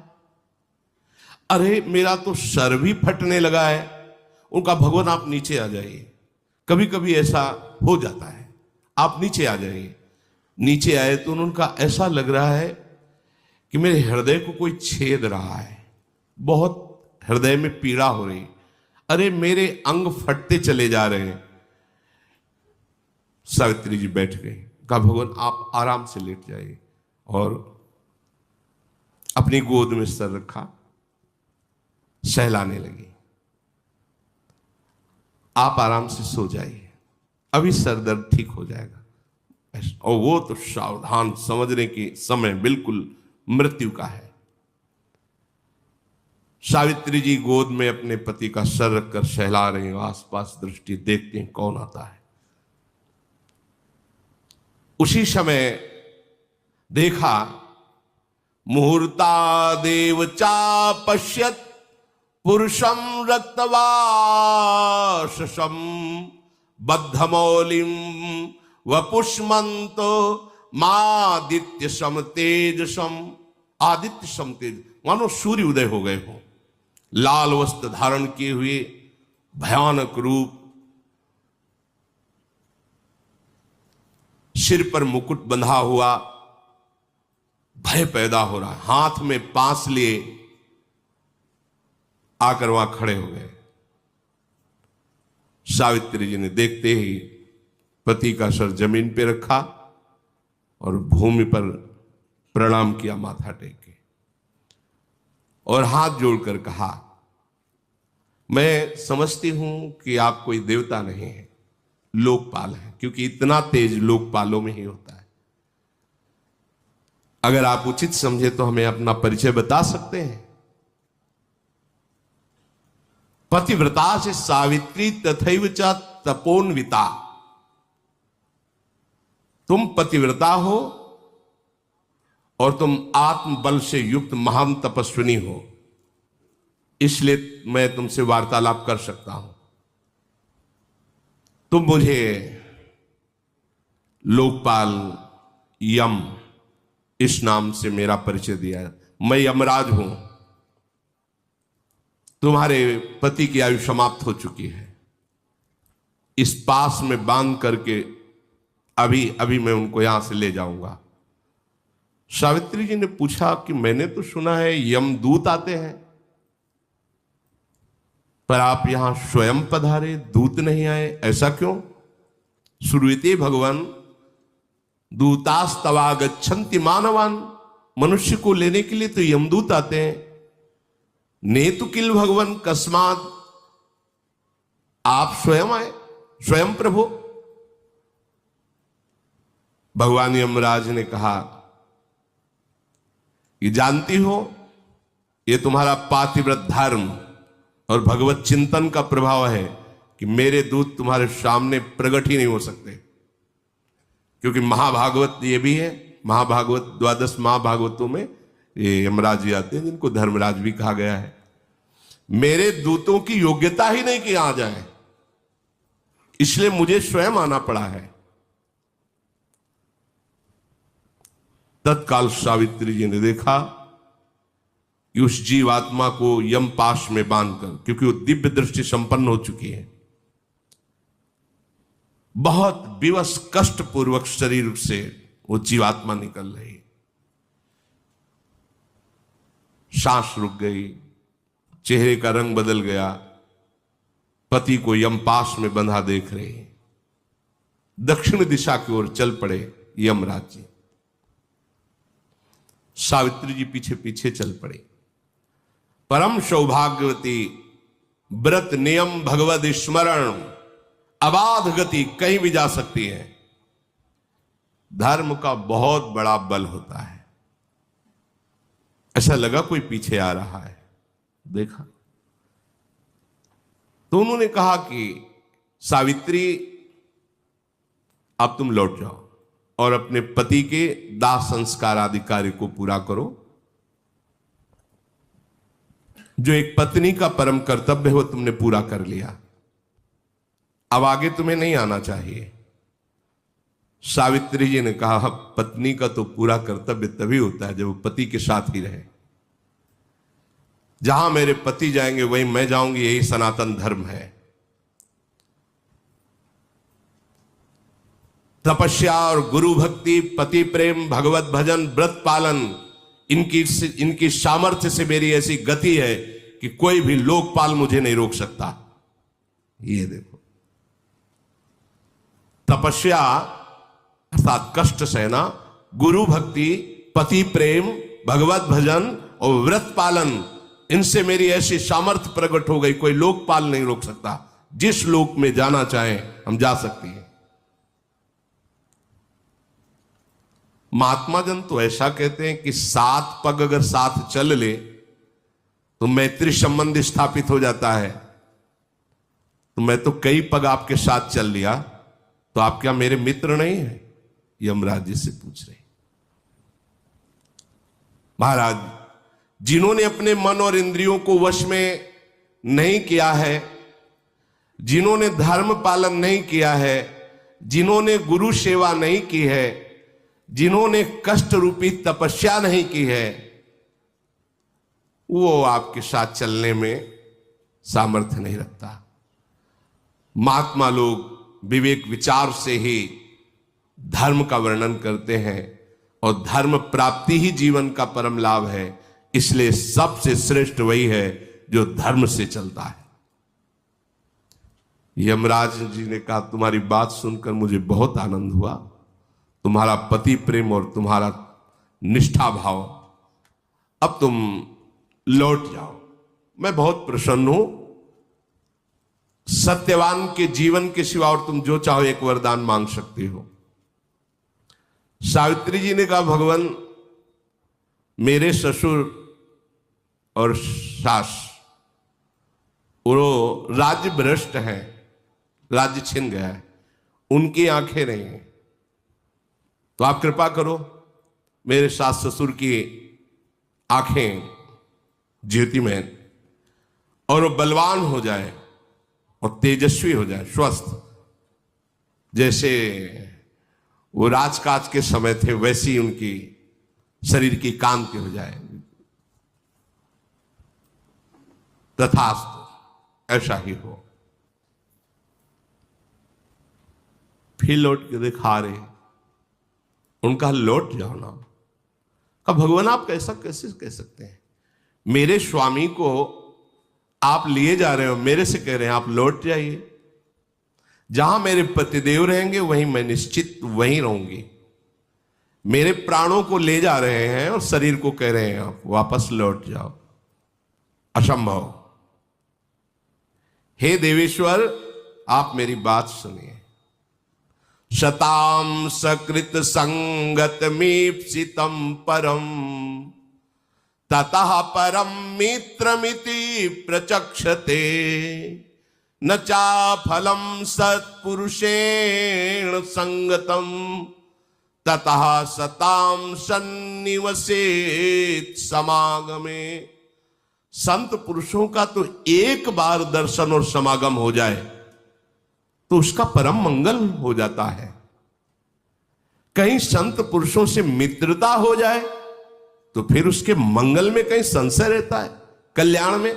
अरे मेरा तो सर भी फटने लगा है। उनका, भगवान आप नीचे आ जाइए, कभी कभी ऐसा हो जाता है, आप नीचे आ जाइए। नीचे आए तो उनका ऐसा लग रहा है कि मेरे हृदय को कोई छेद रहा है, बहुत हृदय में पीड़ा हो रही, अरे मेरे अंग फटते चले जा रहे हैं। सावित्री जी बैठ गई, कहा भगवान आप आराम से लेट जाइए, और अपनी गोद में सर रखा, सहलाने लगी। आप आराम से सो जाइए, अभी सर दर्द ठीक हो जाएगा। और वो तो सावधान, समझने की समय बिल्कुल मृत्यु का है। सावित्री जी गोद में अपने पति का सर रखकर सहला रही हैं, आसपास दृष्टि देखते हैं कौन आता है। उसी समय देखा, मुहूर्ता देव चा पश्यत पुरुषम रक्तवाससम बद्धमौलिम वपुष्मंतो मादित्य सम तेजसम। आदित्य सम तेज, मानो सूर्य उदय हो गए हो, लाल वस्त्र धारण किए हुए, भयानक रूप, सिर पर मुकुट बंधा हुआ, भय पैदा हो रहा है। हाथ में पास लिए आकर वहां खड़े हो गए। सावित्री जी ने देखते ही पति का सर जमीन पे रखा और भूमि पर प्रणाम किया, माथा टेक के, और हाथ जोड़कर कहा, मैं समझती हूं कि आप कोई देवता नहीं है, लोकपाल है, क्योंकि इतना तेज लोकपालों में ही होता है। अगर आप उचित समझे तो हमें अपना परिचय बता सकते हैं। पतिव्रता से सावित्री तथैव च तपोन्विता, तुम पतिव्रता हो और तुम आत्मबल से युक्त महान तपस्विनी हो, इसलिए मैं तुमसे वार्तालाप कर सकता हूं। तुम मुझे लोकपाल यम इस नाम से मेरा परिचय दिया। मैं यमराज हूं, तुम्हारे पति की आयु समाप्त हो चुकी है, इस पास में बांध करके अभी अभी मैं उनको यहां से ले जाऊंगा। सावित्री जी ने पूछा कि मैंने तो सुना है यमदूत आते हैं, पर आप यहां स्वयं पधारे, दूत नहीं आए, ऐसा क्यों? श्रूयते भगवान दूतास्तवागच्छन्ति मानवान, मनुष्य को लेने के लिए तो यमदूत आते हैं। नेतु किल भगवान कस्मात, आप स्वयं आए, स्वयं प्रभु। भगवान यमराज ने कहा कि जानती हो ये तुम्हारा पातिव्रत धर्म और भगवत चिंतन का प्रभाव है कि मेरे दूत तुम्हारे सामने प्रकट ही नहीं हो सकते, क्योंकि महाभागवत ये भी है, महाभागवत 12 महाभागवतों में ये यमराज जी आते हैं जिनको धर्मराज भी कहा गया है। मेरे दूतों की योग्यता ही नहीं कि आ जाए, इसलिए मुझे स्वयं आना पड़ा है। तत्काल सावित्री जी ने देखा कि उस जीवात्मा को यम पाश में बांधकर, क्योंकि वो दिव्य दृष्टि संपन्न हो चुकी है, बहुत विवश कष्ट पूर्वक शरीर से वो जीवात्मा निकल रही, सांस रुक गई, चेहरे का रंग बदल गया, पति को यमपाश में बंधा देख रहे। दक्षिण दिशा की ओर चल पड़े यमराज जी। सावित्री जी पीछे पीछे चल पड़े। परम सौभाग्यवती, व्रत नियम भगवद स्मरण, अबाध गति, कहीं भी जा सकती है। धर्म का बहुत बड़ा बल होता है। ऐसा लगा कोई पीछे आ रहा है, देखा तो उन्होंने कहा कि सावित्री अब तुम लौट जाओ और अपने पति के दाह संस्कार आदि कार्य को पूरा करो। जो एक पत्नी का परम कर्तव्य है वो तुमने पूरा कर लिया, अब आगे तुम्हें नहीं आना चाहिए। सावित्री जी ने कहा पत्नी का तो पूरा कर्तव्य तभी होता है जब वो पति के साथ ही रहे। जहां मेरे पति जाएंगे वहीं मैं जाऊंगी, यही सनातन धर्म है। तपस्या और गुरु भक्ति, पति प्रेम, भगवत भजन, व्रत पालन, इनकी सामर्थ्य से मेरी ऐसी गति है कि कोई भी लोकपाल मुझे नहीं रोक सकता। ये देखो, तपस्या अर्थात कष्ट सहना, गुरु भक्ति, पति प्रेम, भगवत भजन और व्रत पालन, इनसे मेरी ऐसी सामर्थ्य प्रकट हो गई, कोई लोकपाल नहीं रोक सकता। जिस लोक में जाना चाहे हम जा सकती हैं। महात्मा जन तो ऐसा कहते हैं कि 7 पग अगर साथ चल ले तो मैत्री संबंध स्थापित हो जाता है। तो मैं तो कई पग आपके साथ चल लिया, तो आप क्या मेरे मित्र नहीं है? यमराज जी से पूछ रहे। महाराज, जिन्होंने अपने मन और इंद्रियों को वश में नहीं किया है, जिन्होंने धर्म पालन नहीं किया है, जिन्होंने गुरु सेवा नहीं की है, जिन्होंने कष्ट रूपी तपस्या नहीं की है, वो आपके साथ चलने में सामर्थ्य नहीं रखता। महात्मा लोग विवेक विचार से ही धर्म का वर्णन करते हैं और धर्म प्राप्ति ही जीवन का परम लाभ है। इसलिए सबसे श्रेष्ठ वही है जो धर्म से चलता है। यमराज जी ने कहा तुम्हारी बात सुनकर मुझे बहुत आनंद हुआ, तुम्हारा पति प्रेम और तुम्हारा निष्ठा भाव, अब तुम लौट जाओ, मैं बहुत प्रसन्न हूं। सत्यवान के जीवन के सिवा और तुम जो चाहो एक वरदान मांग सकते हो। सावित्री जी ने कहा भगवान, मेरे ससुर और सास वो राज्य भ्रष्ट है, राज्य छिन गया है, उनकी आंखें नहीं है, तो आप कृपा करो मेरे सास ससुर की आंखें ज्योतिमय और वो बलवान हो जाए और तेजस्वी हो जाए, स्वस्थ, जैसे वो राजकाज के समय थे, वैसी उनकी शरीर की कांति हो जाए। तथास्तु, ऐसा ही हो। फिर लौट के दिखा रहे, उनका लौट जाओ ना। कहा भगवान आप कैसा कैसे कह सकते हैं? मेरे स्वामी को आप लिए जा रहे हो, मेरे से कह रहे हैं आप लौट जाइए। जहां मेरे पतिदेव रहेंगे वहीं मैं निश्चित वहीं रहूंगी। मेरे प्राणों को ले जा रहे हैं और शरीर को कह रहे हैं आप वापस लौट जाओ। असंभव। हे देवेश्वर, आप मेरी बात सुनिए। शताम सकृत संगत मीप्सितम परम ततः परम मित्रमिति प्रचक्षते न चा फलम सत्पुरुषेण संगतम ततः सताम सन्निवसेत समागमे। संत पुरुषों का तो एक बार दर्शन और समागम हो जाए तो उसका परम मंगल हो जाता है। कहीं संत पुरुषों से मित्रता हो जाए तो फिर उसके मंगल में कहीं संशय रहता है, कल्याण में।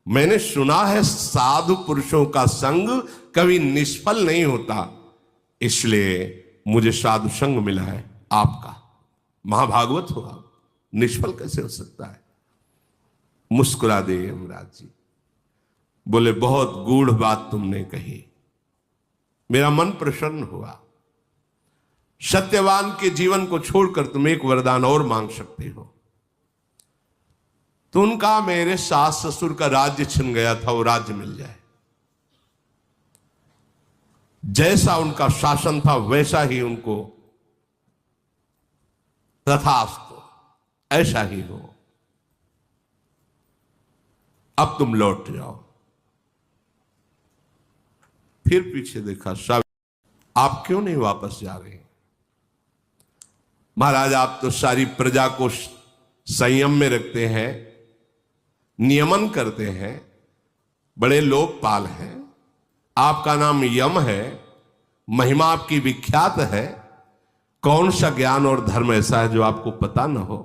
मैंने सुना है साधु पुरुषों का संग कभी निष्फल नहीं होता, इसलिए मुझे साधु संग मिला है आपका। महाभागवत हो आप, निष्फल कैसे हो सकता है? मुस्कुरा दे यमराज जी, बोले बहुत गूढ़ बात तुमने कही, मेरा मन प्रसन्न हुआ। सत्यवान के जीवन को छोड़कर तुम एक वरदान और मांग सकते हो। तो उनका मेरे सास ससुर का राज्य छिन गया था, वो राज्य मिल जाए। जैसा उनका शासन था वैसा ही उनको, तथास्तु, ऐसा ही हो। अब तुम लौट जाओ। फिर पीछे देखा, आप क्यों नहीं वापस जा रहे? महाराज आप तो सारी प्रजा को संयम में रखते हैं, नियमन करते हैं, बड़े लोकपाल हैं, आपका नाम यम है, महिमा आपकी विख्यात है। कौन सा ज्ञान और धर्म ऐसा है जो आपको पता न हो?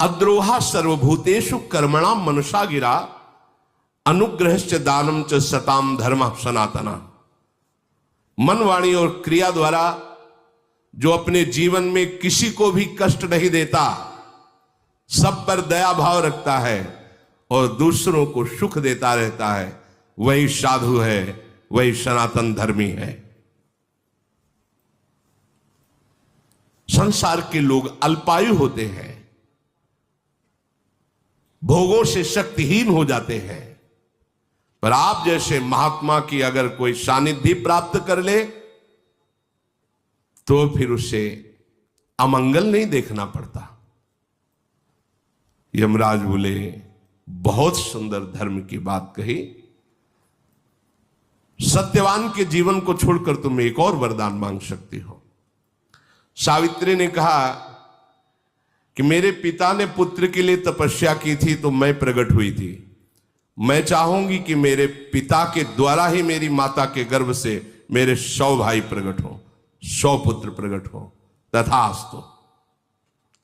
अद्रोहा सर्वभूतेषु कर्मणाम मनुषा गिरा अनुग्रहश्च दानम च सताम धर्म सनातना। मन, वाणी और क्रिया द्वारा जो अपने जीवन में किसी को भी कष्ट नहीं देता, सब पर दया भाव रखता है और दूसरों को सुख देता रहता है, वही साधु है, वही सनातन धर्मी है। संसार के लोग अल्पायु होते हैं, भोगों से शक्तिहीन हो जाते हैं, पर आप जैसे महात्मा की अगर कोई सानिध्य प्राप्त कर ले तो फिर उसे अमंगल नहीं देखना पड़ता। यमराज बोले बहुत सुंदर धर्म की बात कही। सत्यवान के जीवन को छोड़कर तुम एक और वरदान मांग सकती हो। सावित्री ने कहा कि मेरे पिता ने पुत्र के लिए तपस्या की थी तो मैं प्रकट हुई थी। मैं चाहूंगी कि मेरे पिता के द्वारा ही मेरी माता के गर्भ से मेरे 100 भाई प्रकट हो, 100 पुत्र प्रकट हो। तथास्तु,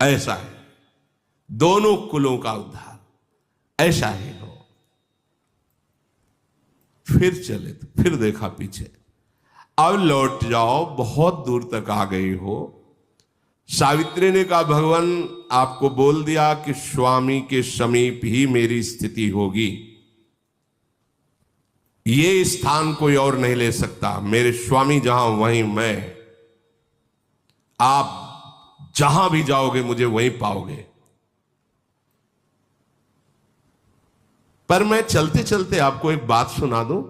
ऐसा है। दोनों कुलों का उद्धार, ऐसा ही हो। फिर चले तो फिर देखा पीछे, अब लौट जाओ, बहुत दूर तक आ गई हो। सावित्री ने कहा भगवान आपको बोल दिया कि स्वामी के समीप ही मेरी स्थिति होगी, ये स्थान कोई और नहीं ले सकता। मेरे स्वामी जहां वहीं मैं, आप जहां भी जाओगे मुझे वहीं पाओगे। पर मैं चलते चलते आपको एक बात सुना दूं।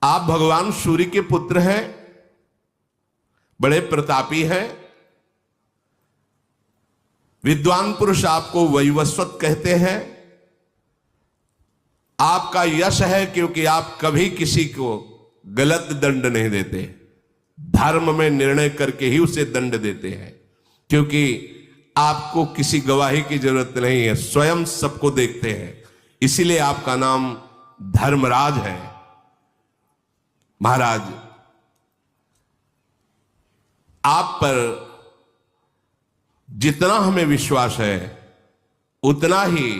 आप भगवान सूर्य के पुत्र हैं, बड़े प्रतापी हैं, विद्वान पुरुष आपको वैवस्वत कहते हैं। आपका यश है क्योंकि आप कभी किसी को गलत दंड नहीं देते, धर्म में निर्णय करके ही उसे दंड देते हैं, क्योंकि आपको किसी गवाही की जरूरत नहीं है, स्वयं सबको देखते हैं। इसीलिए आपका नाम धर्मराज है। महाराज, आप पर जितना हमें विश्वास है उतना ही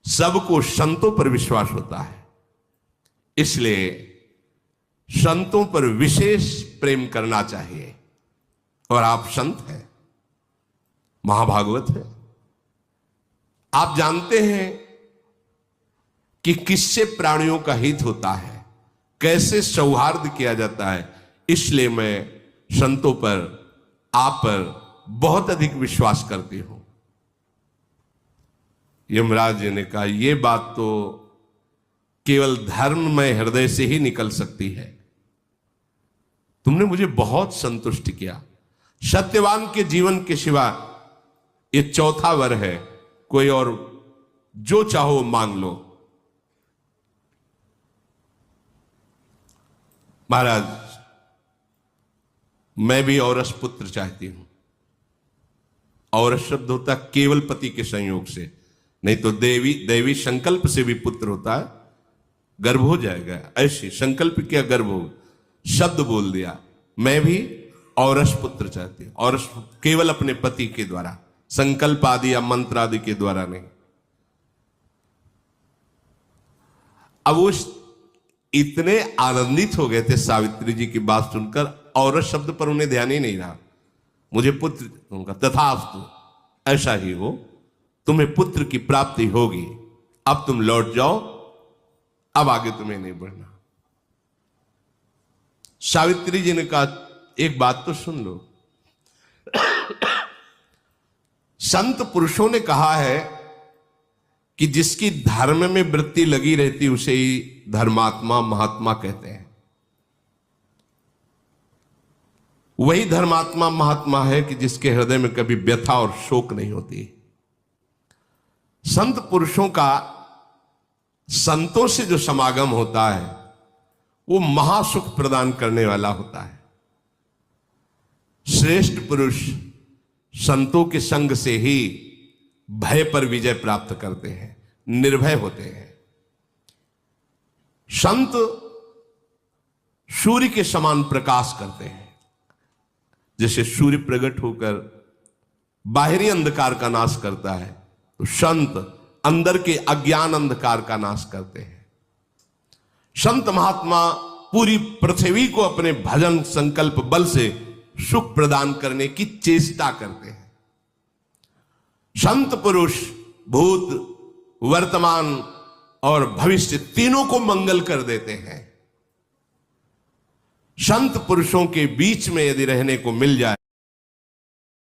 सबको संतों पर विश्वास होता है। इसलिए संतों पर विशेष प्रेम करना चाहिए। और आप संत हैं, महाभागवत है। आप जानते हैं कि किससे प्राणियों का हित होता है, कैसे सौहार्द किया जाता है। इसलिए मैं संतों पर, आप पर बहुत अधिक विश्वास करती हूं। यमराज जी ने कहा, यह बात तो केवल धर्ममय हृदय से ही निकल सकती है। तुमने मुझे बहुत संतुष्ट किया। सत्यवान के जीवन के सिवा ये चौथा वर है, कोई और जो चाहो मांग लो। महाराज, मैं भी औरस पुत्र चाहती हूं। औरस शब्द होता केवल पति के संयोग से, नहीं तो देवी संकल्प से भी पुत्र होता है, गर्भ हो जाएगा। ऐसे संकल्प किया, गर्भ हो, शब्द बोल दिया। मैं भी औरस पुत्र चाहती हूं। औरस केवल अपने पति के द्वारा, संकल्प आदि या मंत्र आदि के द्वारा नहीं। अब वो इतने आनंदित हो गए थे सावित्री जी की बात सुनकर, औरस शब्द पर उन्हें ध्यान ही नहीं रहा। मुझे पुत्र, उनका तथास्तु, ऐसा ही हो, तुम्हें पुत्र की प्राप्ति होगी। अब तुम लौट जाओ, अब आगे तुम्हें नहीं बढ़ना। सावित्री जी ने कहा, एक बात तो सुन लो। संत पुरुषों ने कहा है कि जिसकी धर्म में वृत्ति लगी रहती उसे ही धर्मात्मा, महात्मा कहते हैं। वही धर्मात्मा, महात्मा है कि जिसके हृदय में कभी व्यथा और शोक नहीं होती। संत पुरुषों का संतों से जो समागम होता है वो महासुख प्रदान करने वाला होता है। श्रेष्ठ पुरुष संतों के संग से ही भय पर विजय प्राप्त करते हैं, निर्भय होते हैं। संत सूर्य के समान प्रकाश करते हैं। जैसे सूर्य प्रकट होकर बाहरी अंधकार का नाश करता है, तो संत अंदर के अज्ञान अंधकार का नाश करते हैं। संत महात्मा पूरी पृथ्वी को अपने भजन संकल्प बल से सुख प्रदान करने की चेष्टा करते हैं। संत पुरुष भूत, वर्तमान और भविष्य तीनों को मंगल कर देते हैं। संत पुरुषों के बीच में यदि रहने को मिल जाए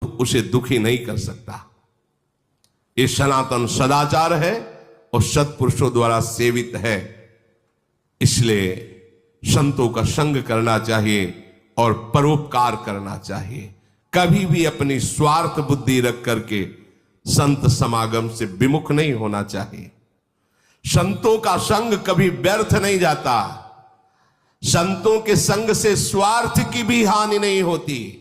तो उसे दुखी नहीं कर सकता। ये सनातन सदाचार है और सत्पुरुषों द्वारा सेवित है। इसलिए संतों का संग करना चाहिए और परोपकार करना चाहिए। कभी भी अपनी स्वार्थ बुद्धि रख करके संत समागम से विमुख नहीं होना चाहिए। संतों का संग कभी व्यर्थ नहीं जाता। संतों के संग से स्वार्थ की भी हानि नहीं होती।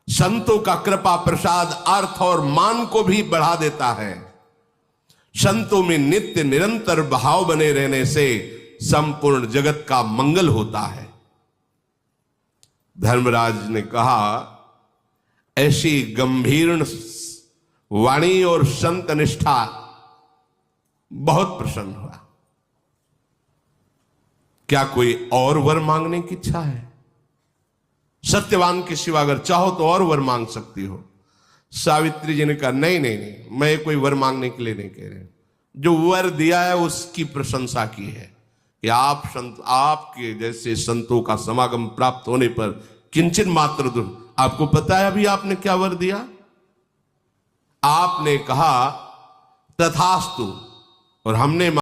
संतों का कृपा प्रसाद अर्थ और मान को भी बढ़ा देता है। संतों में नित्य निरंतर भाव बने रहने से संपूर्ण जगत का मंगल होता है। धर्मराज ने कहा, ऐसी गंभीर वाणी और संत निष्ठा, बहुत प्रसन्न हुआ। क्या कोई और वर मांगने की इच्छा है? सत्यवान के सिवा अगर चाहो तो और वर मांग सकती हो। सावित्री जी ने कहा, नहीं नहीं नहीं, मैं कोई वर मांगने के लिए नहीं कह रहे। जो वर दिया है उसकी प्रशंसा की है कि आप संत, आपके जैसे संतों का समागम प्राप्त होने पर किंचन मात्र दुख। आपको पता है अभी आपने क्या वर दिया? आपने कहा तथास्तु, और हमने